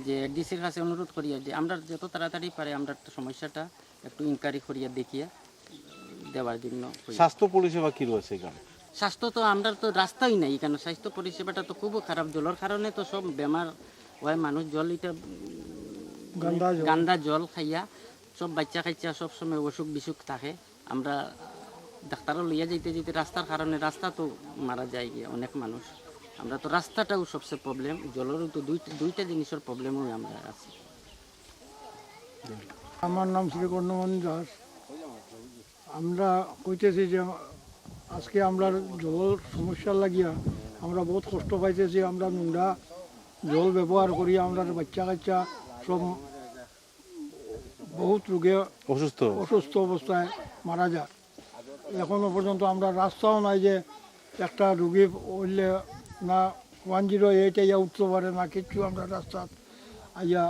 L: যে ডিসির কাছে অনুরোধ করি, আর যে আমরা যত তাড়াতাড়ি পারে আমরা সমস্যাটা একটু ইনকোয়ারি করিয়া দেখিয়ে দেওয়ার জন্য।
A: স্বাস্থ্য পরিষেবা কি রয়েছে এখানে?
L: স্বাস্থ্য তো আমরা তো রাস্তাই নাই কেন, স্বাস্থ্য পরিষেবাটা তো খুব খারাপ। জলের কারণে তো সব বেমার হয় মানুষ, জল এটা গান্দা জল খাইয়া সব বাচ্চা কাচ্চা সবসময় অসুখ বিসুখ থাকে। আমরা ডাক্তারও লইয়া যেতে যেতে রাস্তার কারণে রাস্তা তো মারা যায় গিয়ে অনেক মানুষ। আমরা তো রাস্তাটাও সবচেয়ে প্রবলেম, জলেরও তো দুইটা জিনিসের প্রবলেমও আমরা আছি।
M: আমার নাম শ্রী কর্ণমণি দাস। আমরা কইতেছি যে আজকে আমরা জলের সমস্যা লাগিয়া আমরা বহুত কষ্ট পাইতেছি। আমরা নোংরা জল ব্যবহার করি, আমরা বাচ্চা কাচ্চা সব বহুত রোগে অসুস্থ অবস্থায় মারা যায়। এখনো পর্যন্ত আমরা রাস্তাও নাই যে একটা রুগী হইলে না 108 ইয়া উঠতে পারে না কিচ্ছু। আমরা রাস্তা আইয়া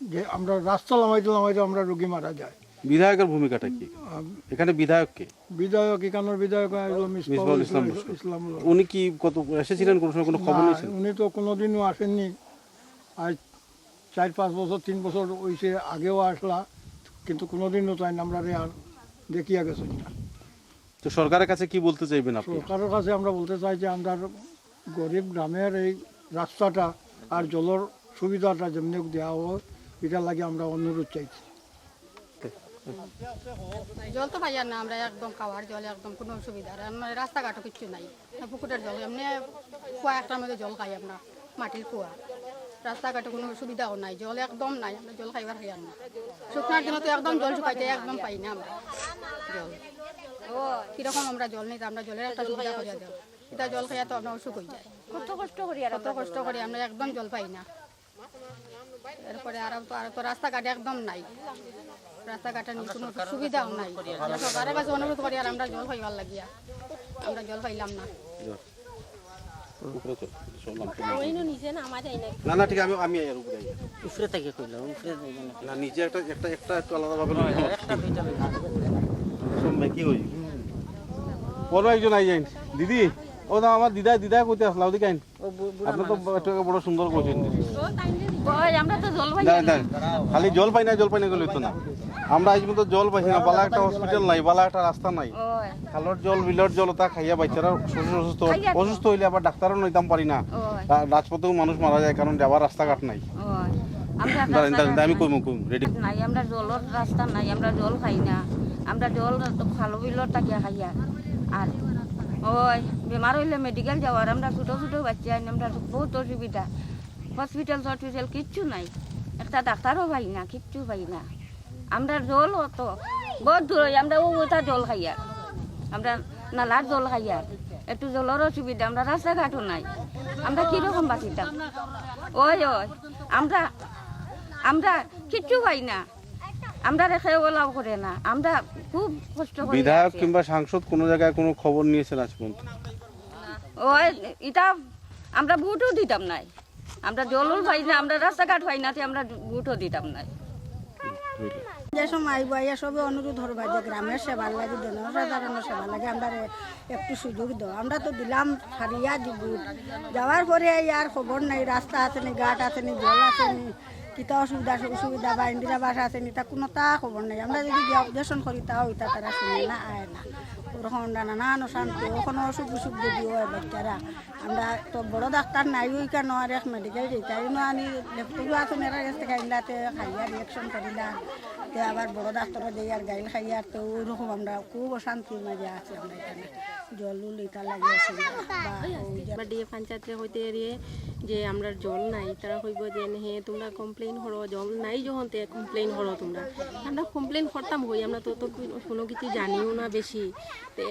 M: যে আমরা রাস্তা লামাইতে আমরা রুগী মারা যায়।
A: বিধায়কের ভূমিকাটা কি এখানে? বিধায়ক
M: এখানের বিধায়ক মিসবাহুল ইসলাম।
A: উনি কি কত এসেছিলেন? কোনো সময় কোনো খবর নিয়েছেন?
M: উনি তো কোনোদিনও আসেননি। আজ 4-5 বছর 3 বছর হয়েছে, আগেও আসলা, কিন্তু কোনোদিনও তাই আমরা আর দেখিয়া গেছি না।
A: তো সরকারের কাছে কি বলতে চাইবেন আপনি?
M: সরকারের কাছে আমরা বলতে চাই যে আমরা গরিব গ্রামের এই রাস্তাটা আর জলের সুবিধাটা যেমনি দেওয়া হয়, এটার লাগে আমরা অনুরোধ চাইছি।
N: জল তো পাই না আমরা, একদম খাওয়ার জল একদম কোনো অসুবিধা মানে রাস্তাঘাটও কিচ্ছু নাই। পুকুরের জল এমনি কুয়া একটার মধ্যে জল খাই আমরা, মাটির কুয়া। রাস্তাঘাটে কোনো সুবিধাও নাই, জল একদম নাই। আমরা জল খাইবার খাই না। শুকনার দিনে তো একদম জল শুকাইতে একদম পাই না আমরা জল। কিরকম আমরা জল নিতে, আমরা জলের একটা সুবিধা করিয়া দেব। এটা জল খাইয়া তো আমরা অসুখ হয়ে যায়। কত কষ্ট করি আমরা একদম জল পাই না। এরপরে আর তো রাস্তাঘাটে একদম নাই, রাস্তাঘাটে কোনো সুবিধাও নাই। সরকারের কাছে অনুরোধ করি আর আমরা জল খাইবার লাগিয়া আমরা জল পাইলাম না।
A: না না ঠিক আমি
L: উপরে থেকে কইলাম, উপরে
A: না নিচে একটা একটু আলাদাভাবে কি হই বড় একজন আই যাইন দিদি। ও না আমার দিদা কইতে আসলা ওদিকে আইন। আপনি তো বড় সুন্দর কইছেন। খালি জল পাই না গেলে তো না। আমরা আজ পর্যন্ত জল পাইছি না, বালা একটা হসপিটাল নাই, বালা একটা রাস্তা নাই। খালর জল বিলর জল তা খাইয়া বাচ্চারা অসুস্থ হইলে আবার ডাক্তারও নইতাম পারি না। রাজপথেও মানুষ মারা যায় কারণ যাবার রাস্তাঘাট নাই। আমি কইম রেডি
O: নাই, আমরা জলের রাস্তা নাই, আমরা জল খাই না। আমরা জল ভালো বিলর তাকিয়া খাইয়া। আর ওই বেমার হইলে মেডিকেল যাওয়ার, আমরা ছোটো ছোটো বাচ্চা আমরা বহুত অসুবিধা। হসপিটাল কিচ্ছু নাই, একটা ডাক্তারও পাই না, কিচ্ছু পাই না। আমরা জল অত বহুত দূর, আমরা ওটা জল খাইয়া, আমরা নালার জল খাইয়া। একটু জলের অসুবিধা, আমরা রাস্তাঘাটও নাই। আমরা কিরকম বাঁচিতাম? ওই আমরা কিচ্ছু পাই না, আমরা রেখে ওলাও করে না, আমরা খুব কষ্ট করি।
A: বিধায়ক কিংবা সাংসদ কোন জায়গায় কোনো খবর নিয়েছেন আজ পর্যন্ত?
O: ওই এটা আমরা ভোটও দিতাম নাই, আমরা জলও পাই না, আমরা রাস্তাঘাট পাই না, আমরা ভোটও দিতাম নাই।
N: যে সময় আইব আইয়া সবে অনুরোধ হরবা যে গ্রামের সেবার লাগে, জনসাধারণের সেবা লাগে, আমরা একটু সুযোগ দাও। আমরা তো দিলাম হারিয়া দিব, যাওয়ার পরে আর খবর নাই, রাস্তা আসেনি, ঘাট আসেনি, জল আসেনি, কিতা অসুবিধা বা ইন্দিরা বাস আসেনি, তা কোনো তা খবর নাই। আমরা যদি গিয়ে অবজেকশন করি তাও ওইটা তারা শুনে না, আয় না। ওরকম নানান অশান্তি, ওখানে অসুখ বিসুখ যদি হয় বাচ্চারা, আমরা তো বড় ডাক্তার নাই ওই কেন আর এক মেডিকেল যেটাই না আনি লেপটপও আসেন এরা কাছ থেকে আনলাতে খাইয়া রিয়েকশন করিলা, তে আবার বড় ডাক্তারও দেই আর গাইল খাইয়া। তো ওইরকম আমরা খুব অশান্তির মাঝে আছি আমরা এখানে। জল এটা লাগে অসুবিধা
P: ডিএ পঞ্চায়েতে হইতে এরিয়ে যে আমরা জল নাই, তারা কইব যে হে তোমরা কমপ্লেন করো, জল নাই যখন তে কমপ্লেন করো তোমরা। আমরা কমপ্লেন করতাম হই, আমরা তো কোনো কিছু জানিও না বেশি। তে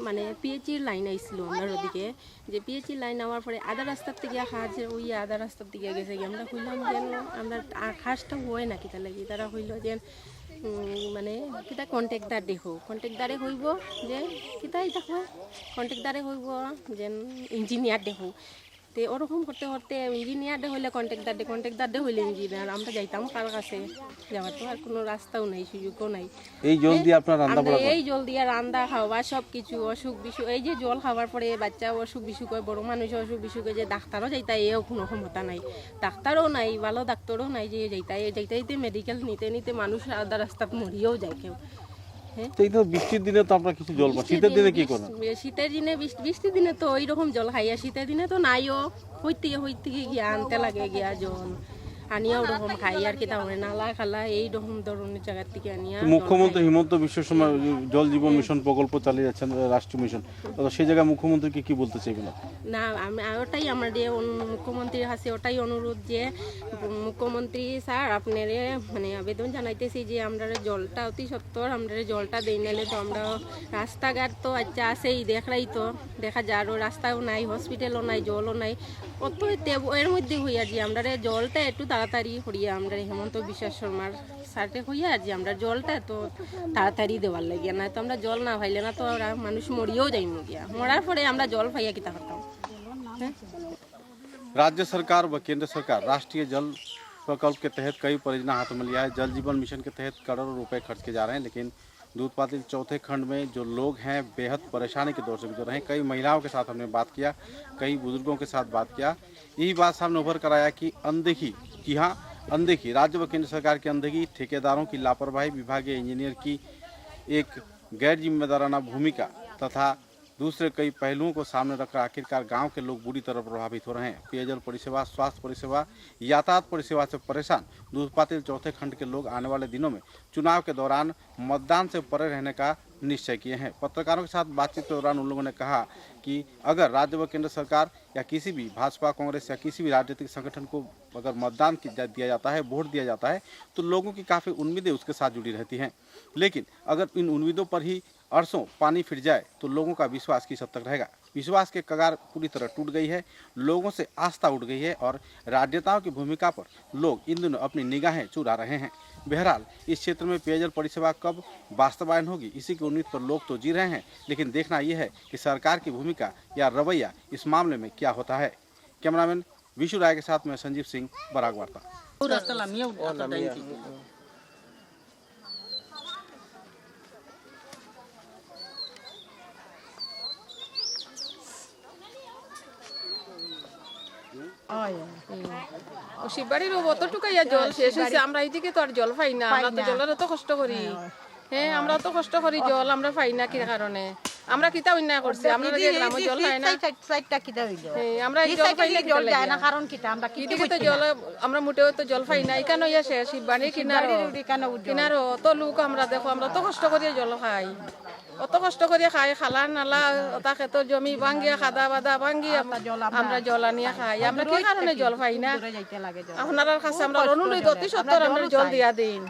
P: মানে পিএইচির লাইন আইছিল আমরা ওদিকে, যে পিএইচির লাইন নেওয়ার পরে আধা রাস্তার থেকে খাস ওই আধা রাস্তার দিকে গেছে গিয়ে। আমরা কইলাম যে আমরা খাসটা হয় না কিতা লাগি, তারা কইল যে মানে কিতা কন্ট্রাক্টদার দেখো, কন্ট্রাক্টদারে হইব যে কিতা এটা হয়, কন্ট্রাক্টদারে হইব যে ইঞ্জিনিয়ার দেখো। তে ওরকম করতে করতে ইঞ্জিনিয়ার হইলে কন্ট্রাক্টদার হইলে ইঞ্জিনিয়ার। আমরা যাইতাম কার কাছে, যাওয়ার তো আর কোনো রাস্তাও নাই, সুযোগও নাই।
A: এই জল দিয়ে আপনার রান্না
P: আমরা এই জল দিয়ে রান্না খাওয়া সব কিছু, অসুখ বিসুখ, এই যে জল খাওয়ার পরে বাচ্চা অসুখ বিসুখ হয়, বড় মানুষ অসুখ বিসুখ হয়, যে ডাক্তারও যাইতা এও কোনো ক্ষমতা নাই, ডাক্তারও নাই, ভালো ডাক্তারও নাই যে যাইতে মেডিকেল নিতে মানুষ আধা রাস্তাত মরিয়েও যায় কেউ।
A: বৃষ্টির দিনে তো আমরা কিছু জল পাই, শীতের দিনে কি করেন?
P: শীতের দিনে বৃষ্টির দিনে তো ওইরকম জল খাইয়া, শীতের দিনে তো নাইও, হইতে গিয়া আনতে লাগে গিয়া জল। আনিয়া ওরকম খাই আর কি তাহলে নালা খালা এই রকম ধরনের জায়গার থেকে আনিয়া
A: মুখ্যমন্ত্রী হিমন্ত বিশ্ব শর্মা জল জীবন মিশন প্রকল্প চালিয়ে যাচ্ছেন, রাষ্ট্রীয় মিশন, তো সেই জায়গায় মুখ্যমন্ত্রীকে কি বলতে চাইবেন?
P: না আমি ওটাই আমাদের মুখ্যমন্ত্রীর কাছে ওটাই অনুরোধ যে মুখ্যমন্ত্রী স্যার আপনারে মানে আবেদন জানাইতেছি যে আমরা জলটা অতি সত্তর আমরা জলটা দেই নালে তো আমরা রাস্তাঘাট তো আচ্ছা আছেই দেখলাই তো দেখা যায় আরও রাস্তাও নাই, হসপিটালও নাই, জলও নাই, কত এর মধ্যে হইয়া যে আমরা জলটা একটু তাড়াতাড়ি হইয়া আমরা হেমন্ত বিশ্ব শর্মার সার্টে হইয়া যে আমরা জলটা এত তাড়াতাড়ি দেওয়ার লাগিয়া না তো আমরা জল না পাইলে না তো ওরা মানুষ মরিয়েও যাই গিয়া মরার পরে আমরা জল পাইয়া কিতা করতাম।
A: राज्य सरकार व केंद्र सरकार राष्ट्रीय जल प्रकल्प के तहत कई परियोजना हाथ में लिया है। जल जीवन मिशन के तहत करोड़ों रुपए खर्च किए जा रहे हैं, लेकिन दूध पातिल चौथे खंड में जो लोग हैं बेहद परेशानी के दौर से गुजर रहे हैं। कई महिलाओं के साथ हमने बात किया, कई बुजुर्गों के साथ बात किया, यही बात सामने उभर कर आया कि अनदेखी, कि हाँ अनदेखी, राज्य व केंद्र सरकार की अनदेखी, ठेकेदारों की लापरवाही, विभागीय इंजीनियर की एक गैर जिम्मेदाराना भूमिका तथा दूसरे कई पहलुओं को सामने रखकर आखिरकार गांव के लोग बुरी तरह प्रभावित हो रहे हैं। पेयजल परिसेवा, स्वास्थ्य परिसेवा, यातायात परिसेवा से परेशान दूध पातिल चौथे खंड के लोग आने वाले दिनों में चुनाव के दौरान मतदान से परे रहने का निश्चय किए हैं। पत्रकारों के साथ बातचीत के दौरान उन लोगों ने कहा कि अगर राज्य व केंद्र सरकार या किसी भी भाजपा, कांग्रेस या किसी भी राजनीतिक संगठन को अगर मतदान दिया जाता है, वोट दिया जाता है, तो लोगों की काफ़ी उम्मीदें उसके साथ जुड़ी रहती हैं। लेकिन अगर इन उम्मीदों पर ही अरसों पानी फिर जाए तो लोगों का विश्वास किस हद तक रहेगा? विश्वास के कगार पूरी तरह टूट गई है, लोगों से आस्था उठ गई है और राजनेताओं की भूमिका पर लोग इन दिनों अपनी निगाहें चुरा रहे हैं। बहरहाल इस क्षेत्र में पेयजल परिसेवा कब वास्तवायन होगी, इसी की उम्मीद पर लोग तो जी रहे हैं, लेकिन देखना यह है कि सरकार की भूमिका या रवैया इस मामले में क्या होता है। कैमरामैन विशु राय के साथ में संजीव सिंह, बराक वार्ता।
Q: শিববাড়ির অতটুকাইয়া জল শেষ হয়েছে, আমরা এইদিকে তো আর জল পাই না, আমরা তো জলের অত কষ্ট করি, হ্যাঁ আমরা অত কষ্ট করি জল আমরা পাই না কি কারণে, আমরা কিতা অন্যায় করছি, আমরা গ্রামে জল পাই না, আমরা এই জল পাইলে জল যায় না কারণ কিতা আমরা কিদিকে তো জল আমরা মোটেও তো জল পাই না, এখানে ইয়া শেষ শিববাড়ির কিনারো তো লোক আমরা দেখো আমরা তো কষ্ট করিয়া জল খাই, অত কষ্ট করে খাই, খালা নালা ওটা ক্ষেত্র জমি ভাঙ্গিয়া খাদা বাদা ভাঙ্গিয়া আমরা জল আনিয়া খাই, আমরা কি কারণে জল পাই না? আপনার কাছে আমরা অনুরোধ অতি সত্তর আমরা জল দিয়া দিন,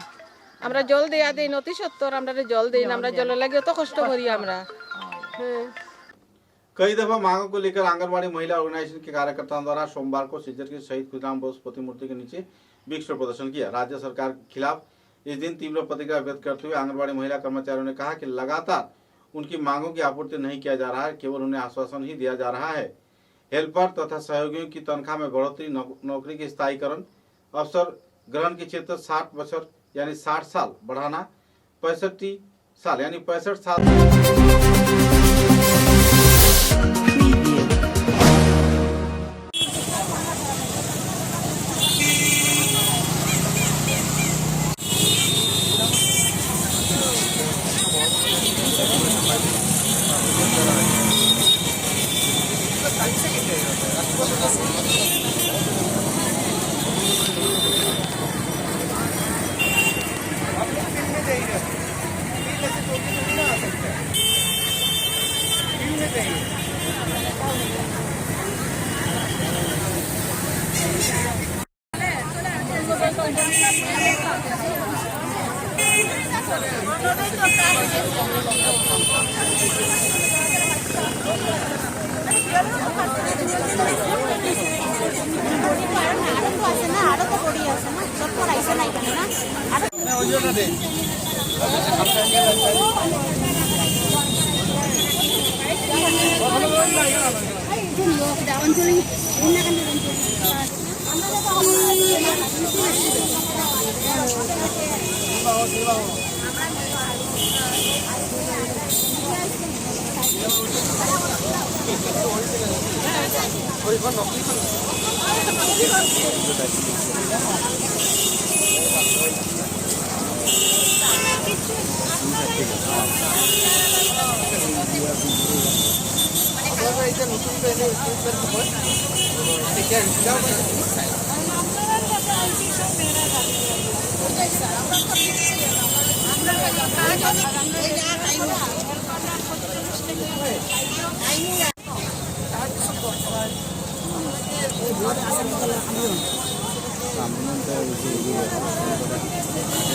Q: আমরা জল দিয়া দিন, অতি সত্তর আমরা জল দিন, আমরা জলের লাগে অত কষ্ট করি আমরা।
A: कई दफा मांगों को लेकर आंगनबाड़ी महिला ऑर्गेनाइजेशन के कार्यकर्ताओं द्वारा सोमवार को सिज्जर के शहीद खुदराम बोस प्रतिमूर्ति के नीचे विक्षोभ प्रदर्शन किया। राज्य सरकार के खिलाफ इस दिन तीव्र प्रतिक्रिया व्यक्त करते हुए आंगनबाड़ी महिला कर्मचारियों ने कहा कि लगातार उनकी मांगों की आपूर्ति नहीं किया जा रहा है, केवल उन्हें आश्वासन ही दिया जा रहा है। हेल्पर तथा सहयोगियों की तनख्वाह में बढ़ोतरी, नौकरी के स्थायीकरण, अवसर ग्रहण की क्षेत्र 60 वर्ष यानी 60 साल बढ़ाना, 65 साल यानी 65 साल
Q: নতুন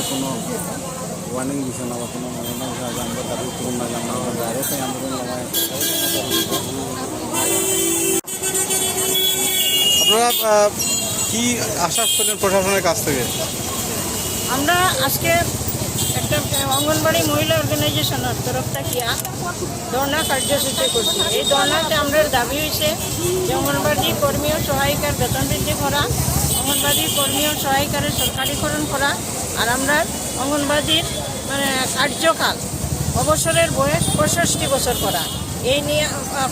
C: কোনো ওয়ার্নিং দিছে না বা কোনো মানে না যে আমরা দাবি করুন না যে আমরা ডাইরেক্ট আন্দোলন লাগাই
A: আপনারা কি আশ্বাস পেলেন প্রশাসনের কাছ থেকে?
R: আমরা আজকে একটা অঙ্গনবাড়ি মহিলা অর্গানাইজেশনের তরফ থেকে ধর্ণা কার্যসূচি করছি। এই ধর্ণাতে আমরা দাবি হয়েছে যে অঙ্গনবাড়ি কর্মী ও সহায়িকার বেতন বৃদ্ধি করা, অঙ্গনবাড়ি কর্মী ও সহায়িকার সরকারিকরণ করা, আর আমরা অঙ্গনবাড়ির মানে কার্যকাল অবসরের বয়স 65 বছর করা, এই নিয়ে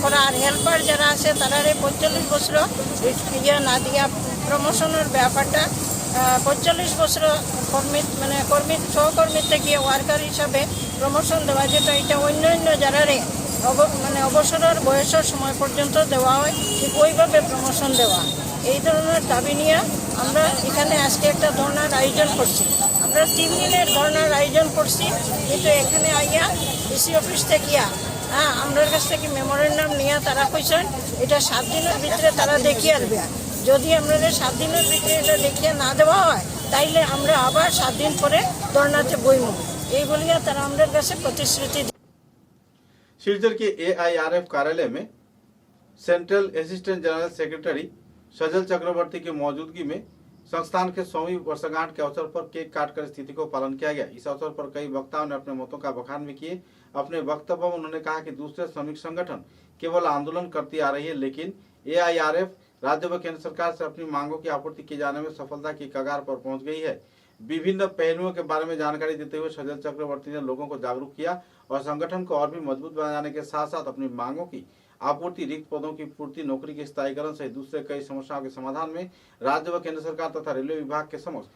R: করা। আর হেল্পার যারা আছে তারা 45 বছর ইয়ে না দিয়া প্রমোশনের ব্যাপারটা 45 বছর কর্মী সহকর্মী থেকে ওয়ার্কার হিসাবে প্রমোশন দেওয়া, যেটা এটা অন্য যারা অবসরের বয়সের সময় পর্যন্ত দেওয়া হয় ঠিক ওইভাবে প্রমোশন দেওয়া। এই ধরনের দাবি নিয়ে আমরা এখানে আজকে একটা ধর্নার আয়োজন করছি। আমরা 3 দিনের ধর্নার আয়োজন করছি, কিন্তু এখানে আইয়া ডিসি অফিস থেকে আমাদের কাছ থেকে মেমোরেন্ডাম নিয়ে তারা কইছেন এটা 7 দিনের ভিতরে তারা দেখিয়ে আসবে। যদি আমাদের 7 দিনের ভিতরে এটা দেখিয়ে না দেওয়া হয় তাইলে আমরা আবার 7 দিন পরে ধর্নাতে বইমু, এই বলিয়া তারা আমাদের কাছে প্রতিশ্রুতি।
A: सिलचर के AIRF कार्यालय में central assistant general secretary Sajal Chakraborty की मौजूदगी में संस्थान के 100वीं वर्षगांठ के अवसर पर केक काटकर स्थिति को पालन किया गया। इस अवसर पर कई वक्ताओं ने अपने मतों का बखान भी किए। अपने वक्तव्य में उन्होंने कहा कि दूसरे श्रमिक संगठन केवल आंदोलन करती आ रही है, लेकिन AIRF राज्य व केंद्र सरकार से अपनी मांगों की आपूर्ति किए जाने में सफलता की कगार पर पहुंच गई है। विभिन्न पहलुओं के बारे में जानकारी देते हुए सजल चक्रवर्ती ने लोगों को जागरूक किया और संगठन को और भी मजबूत बनाने के साथ साथ अपनी मांगों की आपूर्ति, रिक्त पदों की पूर्ति, नौकरी के स्थायीकरण सहित दूसरे कई समस्याओं के समाधान में राज्य व केंद्र सरकार तथा रेलवे विभाग के समक्ष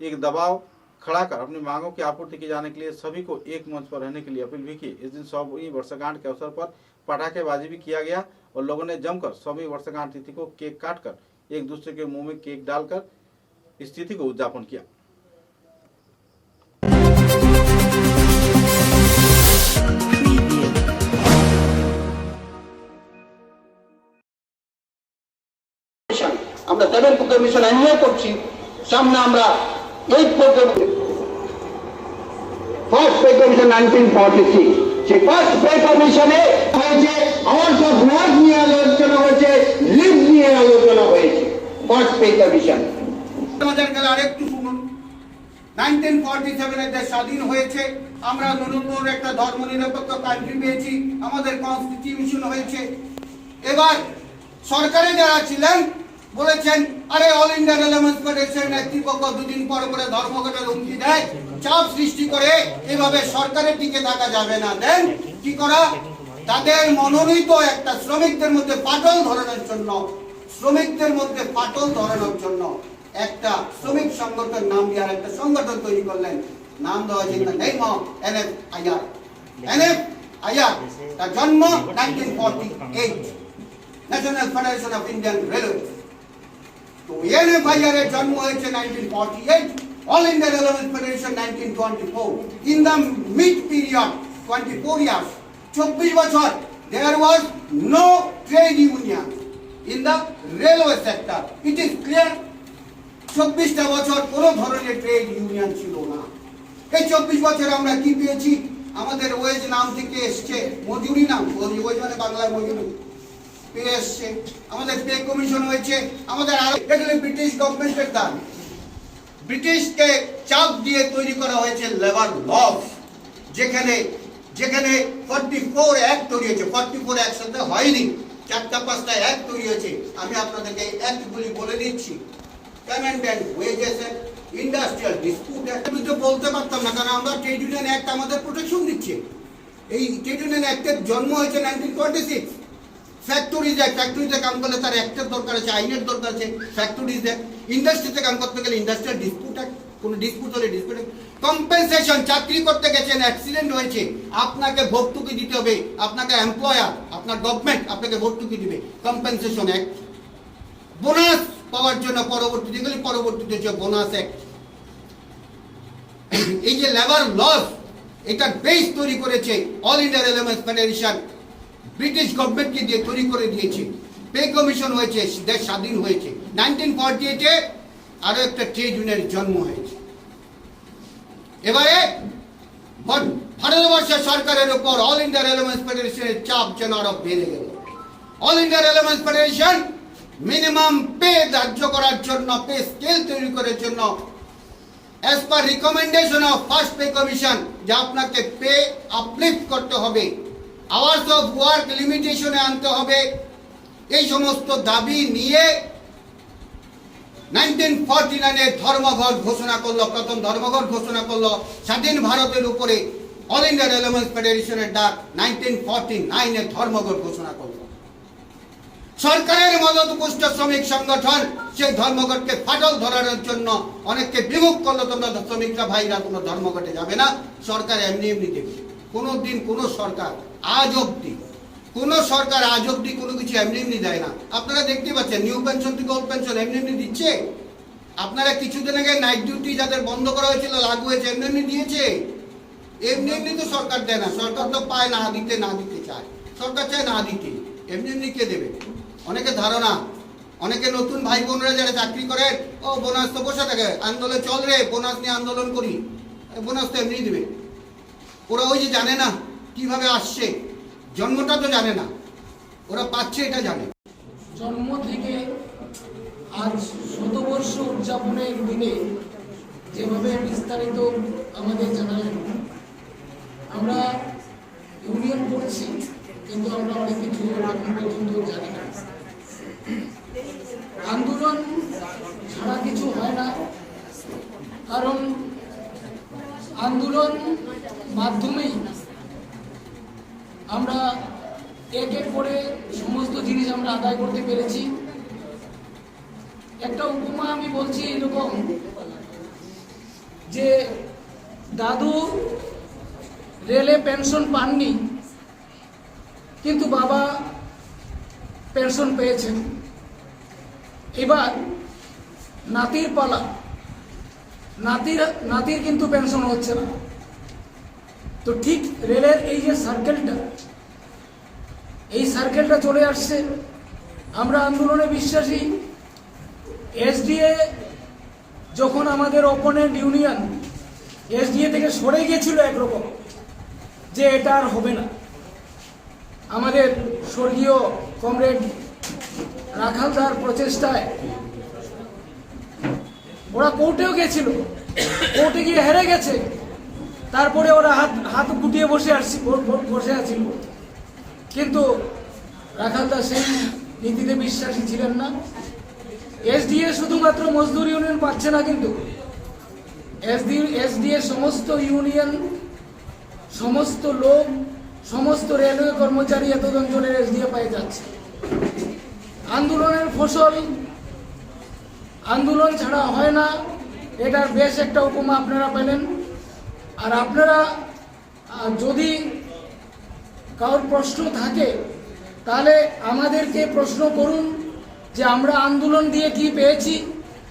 A: एक दबाव खड़ा कर अपनी मांगों की आपूर्ति की जाने के लिए सभी को एक मंच पर रहने के लिए अपील भी की। इस दिन 100वीं वर्षगांठ के अवसर पर पटाखेबाजी भी किया गया और लोगों ने जमकर 100वीं वर्षगांठ तिथि को केक काटकर एक दूसरे के मुंह में केक डालकर स्थिति को उद्यापन किया।
G: আমরা 7th কমিশন এনজয় করছি, সামনে আমরা 8th ফার্স্ট পে কমিশন 1946, সেই ফার্স্ট পে কমিশনে হয়েছে আওয়ার্স অফ ওয়ার্ক নিয়ে আলোচনা হয়েছে, লিভ নিয়ে আলোচনা হয়েছে। ফার্স্ট পে কমিশন আমাদের কাছে আরেকটু শুনুন। 1947 দেশ স্বাধীন হয়েছে, আমরা নতুন একটা ধর্মনিরপেক্ষ কান্ট্রি পেয়েছি, আমাদের কনস্টিটিউশন হয়েছে। এবার সরকারে যারা ছিলেন বলেছেন আরে অল ইন্ডিয়া রিলেভেন্স ফেডারেশন কর্তৃপক্ষ 2 দিন পর পরে ধর্মঘটের হুমকি দেয়, চাপ সৃষ্টি করে, এভাবে সরকারের টিকে থাকা যাবে না। দেন কি করা, তাদের মনোনীত একটা শ্রমিকদের মধ্যে ফাটল ধরানোর জন্য একটা শ্রমিক সংগঠন নাম দিয়ে একটা সংগঠন তৈরি করলেন। নাম দেওয়া হয়েছে নেম অফ NFIR। তার জন্ম 1948, national federation of Indian railway. তো NFIR এর জন্ম হয়েছে 1948, all India railway federation 1924। In the mid period 24 years, 24 বছর there was no trade union in the railway sector. It is clear, 24টা বছর কোনো ধরনের ট্রেড ইউনিয়ন ছিল না। এই 24 বছর আমরা কি পেয়েছি? আমাদের ওয়েজ নাম থেকে এসছে মজুরি নাম, ওয়েজ মানে বাংলায় মজুরি পেয়ে এসছে। আমাদের পে কমিশন হয়েছে, আমাদের আরো এগুলো ব্রিটিশ গভর্নমেন্টের দান, ব্রিটিশকে চাপ দিয়ে তৈরি করা হয়েছে লেবার ল, যেখানে 44 অ্যাক্ট তৈরি হয়েছে। 44 একসাথে হয়নি, 4-5টা অ্যাক্ট তৈরি হয়েছে। আমি আপনাদেরকে অ্যাক্টগুলি বলে দিচ্ছি। Payment and wages act, industrial dispute act. আমি তো বলতে পারতাম না, কারণ আমরা ট্রেড ইউনিয়ন অ্যাক্ট আমাদের প্রোটেকশন দিচ্ছে। এই ট্রেড ইউনিয়ন অ্যাক্টের জন্ম হয়েছে 1946। ফ্যাক্টরিজ অ্যাক্ট, ফ্যাক্টরিতে কাম করলে তার অ্যাক্টের দরকার আছে, আইনের দরকার আছে। ফ্যাক্টরিজ অ্যাক্ট, ইন্ডাস্ট্রিতে কাম করতে গেলে ইন্ডাস্ট্রিয়াল ডিসপিউট অ্যাক্ট, কোনো ডিসপিউট হলে ডিসপিউট অ্যাক্ট। কম্পেনসেশন, চাকরি করতে গেছেন, অ্যাক্সিডেন্ট হয়েছে, আপনাকে ভর্তুকি দিতে হবে, আপনাকে এমপ্লয়ার, আপনার গভর্নমেন্ট আপনাকে ভর্তুকি দিবে, কম্পেনসেশন অ্যাক্ট। বোনাস পাওয়ার জন্য পরবর্তীতে হচ্ছে বোনাস অ্যাক্ট। এই যে লেবার লস, এটার বেস তৈরি করেছে all India railway federation, British গভর্নমেন্টকে দিয়ে তৈরি করে দিয়েছে। পে কমিশন হয়েছে, দেশ স্বাধীন হয়েছে। 1948-এ আরো একটা ট্রেড ইউনিয়নের জন্ম হয়েছে। এবারে ভারতবর্ষের সরকারের উপর অল ইন্ডিয়া রেলওয়ে ফেডারেশনের চাপ যেন আরো বেড়ে গেল। All India railway federation minimum pay ধার্য করার জন্য, পে স্কেল তৈরি করার জন্য as per recommendation of first pay commission, যে আপনাকে পে আপলিফট করতে হবে, আওয়ার্স অফ ওয়ার্ক লিমিটেশনে আনতে হবে, এই সমস্ত দাবি নিয়ে 1949-এ ধর্মঘট ঘোষণা করলো, প্রথম ধর্মঘট ঘোষণা করলো স্বাধীন ভারতের উপরে অল ইন্ডিয়া রেলওয়ে ফেডারেশনের ডাক। 1949-এ ধর্মঘট ঘোষণা করলো। সরকারের মদতপুষ্ট শ্রমিক সংগঠন সেই ধর্মঘটকে ফাটল ধরানোর জন্য অনেককে বিমুখ করলো, তোমরা শ্রমিকরা ভাইরা তোমরা ধর্মঘটে যাবে না, সরকার এমনি এমনি দেবে। কোনোদিন কোনো সরকার আজ অব্দি কোনো কিছু এমনি এমনি দেয় না। আপনারা দেখতে পাচ্ছেন নিউ পেনশন থেকে ওল্ড পেনশন এমনি এমনি দিচ্ছে। আপনারা কিছুদিন আগে নাইট ডিউটি যাদের বন্ধ করা হয়েছিল, লাগু হয়েছে, এমনি এমনি দিয়েছে। এমনি এমনি তো সরকার দেয় না, সরকার তো পায় না দিতে চায়, সরকার চায় না দিতে, এমনি এমনি কে দেবে? অনেকে ধারণা, অনেকে নতুন ভাই বোনরা যারা চাকরি করে, ও বোনাস তো বসে থাকে, আন্দোলন চল রে, বোনাস নিয়ে আন্দোলন করি, বোনাস তো এমনি দেবে। ওরা ওই যে জানে না কিভাবে আসছে, জন্মটা তো জানে না, ওরা পাচ্ছে এটা জানে।
S: জন্ম থেকে আজ শতবর্ষ উদযাপনের দিনে যেভাবে বিস্তারিত আমাদের জানালেন, আমরা ইউনিয়ন করছি কিন্তু আমরা অনেক কিছু এখন পর্যন্ত জানি না। আন্দোলন ছাড়া কিছু হয় না, কারণ আন্দোলন মাধ্যমেই আমরা এক এক করে সমস্ত জিনিস আমরা আদায় করতে পেরেছি। একটা উপমা আমি বলছি এরকম, যে দাদু রেলে পেনশন পাননি কিন্তু বাবা পেনশন পেয়েছেন। এবার নাতির পালা, নাতির কিন্তু পেনশন হচ্ছে না। তো ঠিক রেলের এই যে সার্কেলটা, এই সার্কেলটা চলে আসছে। আমরা আন্দোলনে বিশ্বাসী। এসডিএ যখন আমাদের অপোনেন্ট ইউনিয়ন এসডিএ থেকে সরে গিয়েছিল একরকম, যে এটা আর হবে না, আমাদের স্বর্গীয় কমরেড রাখালদার প্রচেষ্টায় ওরা কোর্টেও গেছিল, কোর্টে গিয়ে হেরে গেছে। তারপরে ওরা হাত গুটিয়ে বসে আছিল, কিন্তু রাখালদা সেই নীতিতে বিশ্বাসী ছিলেন না। এসডিএ শুধুমাত্র মজদুর ইউনিয়ন পাচ্ছে না, কিন্তু এসডিএ সমস্ত ইউনিয়ন, সমস্ত লোক, সমস্ত রেলওয়ে কর্মচারী এত অঞ্চলের এসডিএ পেয়ে যাচ্ছে। আন্দোলনের ফসল আন্দোলন ছাড়া হয় না, এটার বেশ একটা উপমা আপনারা পেলেন। আর আপনারা যদি কারোর প্রশ্ন থাকে তাহলে আমাদেরকে প্রশ্ন করুন যে আমরা আন্দোলন দিয়ে কি পেয়েছি,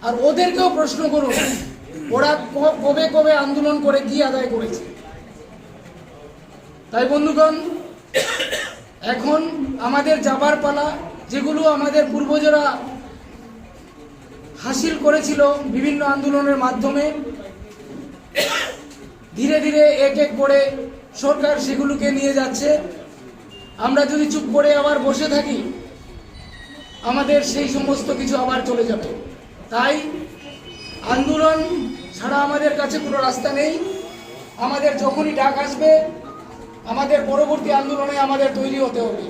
S: আর ওদেরকেও প্রশ্ন করুন ওরা কবে কবে আন্দোলন করে কি আদায় করেছে। তাই বন্ধুগণ, এখন আমাদের যাবার পালা, যেগুলো আমাদের পূর্বজরা হাসিল করেছিল বিভিন্ন আন্দোলনের মাধ্যমে, ধীরে ধীরে এক এক করে সরকার সেগুলোকে নিয়ে যাচ্ছে। আমরা যদি চুপ করে আবার বসে থাকি, আমাদের সেই সমস্ত কিছু আবার চলে যাবে। তাই আন্দোলন ছাড়া আমাদের কাছে কোনো রাস্তা নেই। আমাদের যখনই ডাক আসবে, আমাদের পরবর্তী আন্দোলনে আমাদের তৈরি হতে হবে।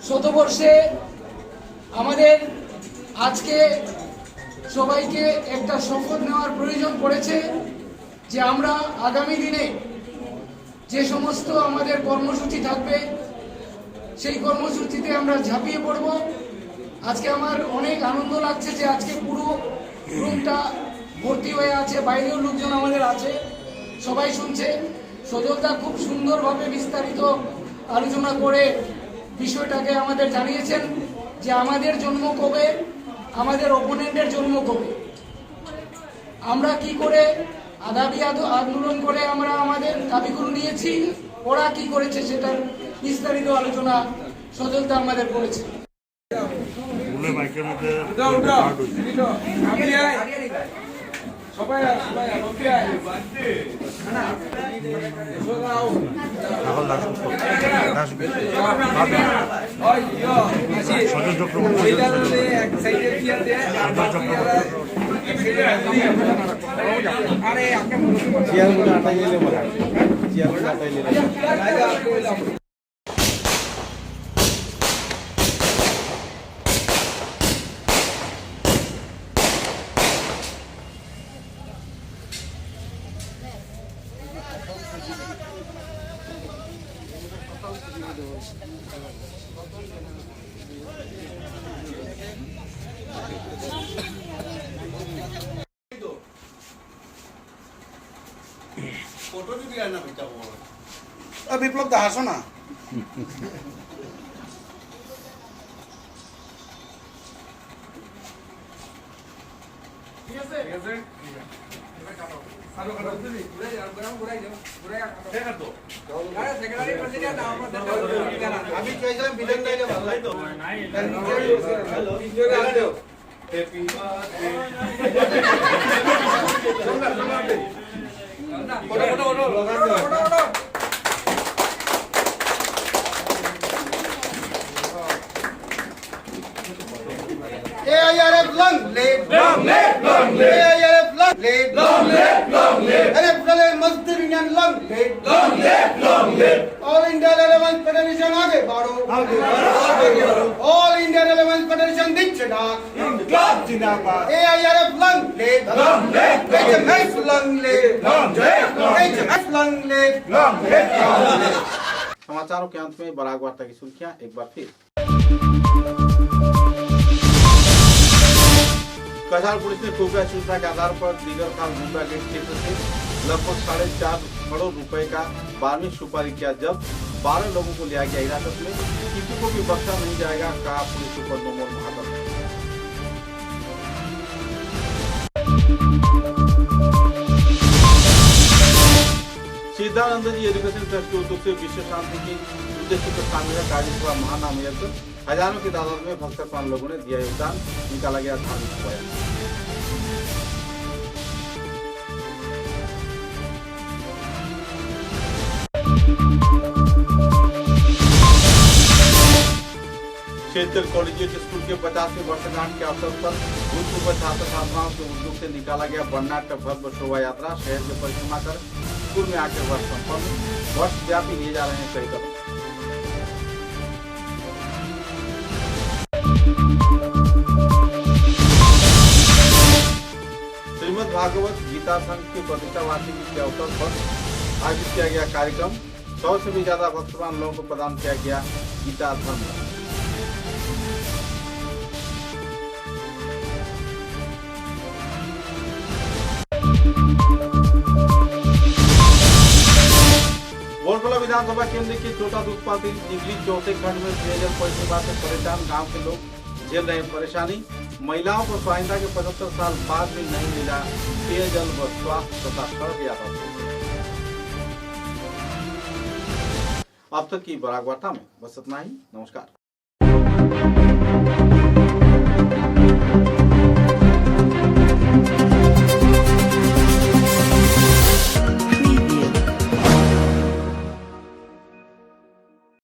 S: শতবর্ষে আমাদের আজকে সবাইকে একটা শপথ নেওয়ার প্রয়োজন পড়েছে যে আমরা আগামী দিনে যে সমস্ত আমাদের কর্মসূচি থাকবে, সেই কর্মসূচিতে আমরা ঝাঁপিয়ে পড়ব। আজকে আমার অনেক আনন্দ লাগছে যে আজকে পুরো রুমটা ভর্তি হয়ে আছে, বাইরেও লোকজন আমাদের আছে, সবাই শুনছে। সজলদা খুব সুন্দরভাবে বিস্তারিত আলোচনা করে বিষয়টাকে আমাদের জানিয়েছেন যে আমাদের জন্ম কবে, আমাদের অপোনেন্টের জন্ম কবে, আমরা কি করে আদাবি আন্দোলন করে আমরা আমাদের দাবিগুলো নিয়েছি, ওরা কি করেছে সেটার বিস্তারিত আলোচনা সজলতা আমাদের করেছে।
G: বিপ্লব দা আসো না। আমি চাইছিলাম বিজন দাইলে ভালো হতো। Happy birthday. AIRF long live, long live, long live. AIRF long live, long live, long live. AIRF Mazdoor Union long live, long live, long live. All India Relevance Federation आगे बढ़ो, आगे बढ़ो, आगे बढ़ो. All India Relevance Federation जिंदाबाद, जिंदाबाद. AIRF long live, long live, HMS long live, long live, HMS long live, long live, long live.
A: समाचारों के अंत में बराक वार्ता की सुर्खियां एक बार फिर। कछार पुलिस ने खुफिया सूचना के आधार पर दीगर खाल गुमरा गेट क्षेत्र से लगभग 4.5 करोड़ रुपए का 12वीं सुपारी किया जब्त। 12 लोगों को लिया गया हिरासत में। किसी को भी बख्शा नहीं जाएगा, कहा पुलिस सुपर नोमोर महावर। सिद्धानंद जी एजुकेशन ट्रस्ट के उद्योग से विश्व शांति की उद्देश्य को शामिल कार्यक्रम महानामयक हजारों की तादाद में भक्तपान लोगों ने दिया योगदान। निकाला गया धार्मिक बयान। क्षेत्र कॉलेजिएट स्कूल के 50वें वर्षगांठ के अवसर पर भूतपूर्व छात्र छात्राओं के उद्योग से निकाला गया वर्णाढ्य भव्य शोभा यात्रा। शहर में परिक्रमा कर स्कूल में आकर वर्ष संपन्न। वर्ष व्यापी लिए जा रहे हैं कई कदम। श्रीमद् भागवत गीता संघ की प्रतिष्ठा वार्षिकी के अवसर पर आयोजित किया गया कार्यक्रम। 100 से भी ज्यादा भक्तवान लोगों को प्रदान किया गया गीता धर्म। बोरफला विधानसभा केंद्र के छोटा दूधपाती दिगली चौथे खंड में पेयजल परिसेवा से परेशान गांव के लोग झेल रहे परेशानी। महिलाओं को स्वाधीनता के 75 साल बाद भी नहीं मिला पेयजल व स्वास्थ्य तथा सड़क यातायात। अब तक की बराक वार्ता में बस इतना ही। नमस्कार।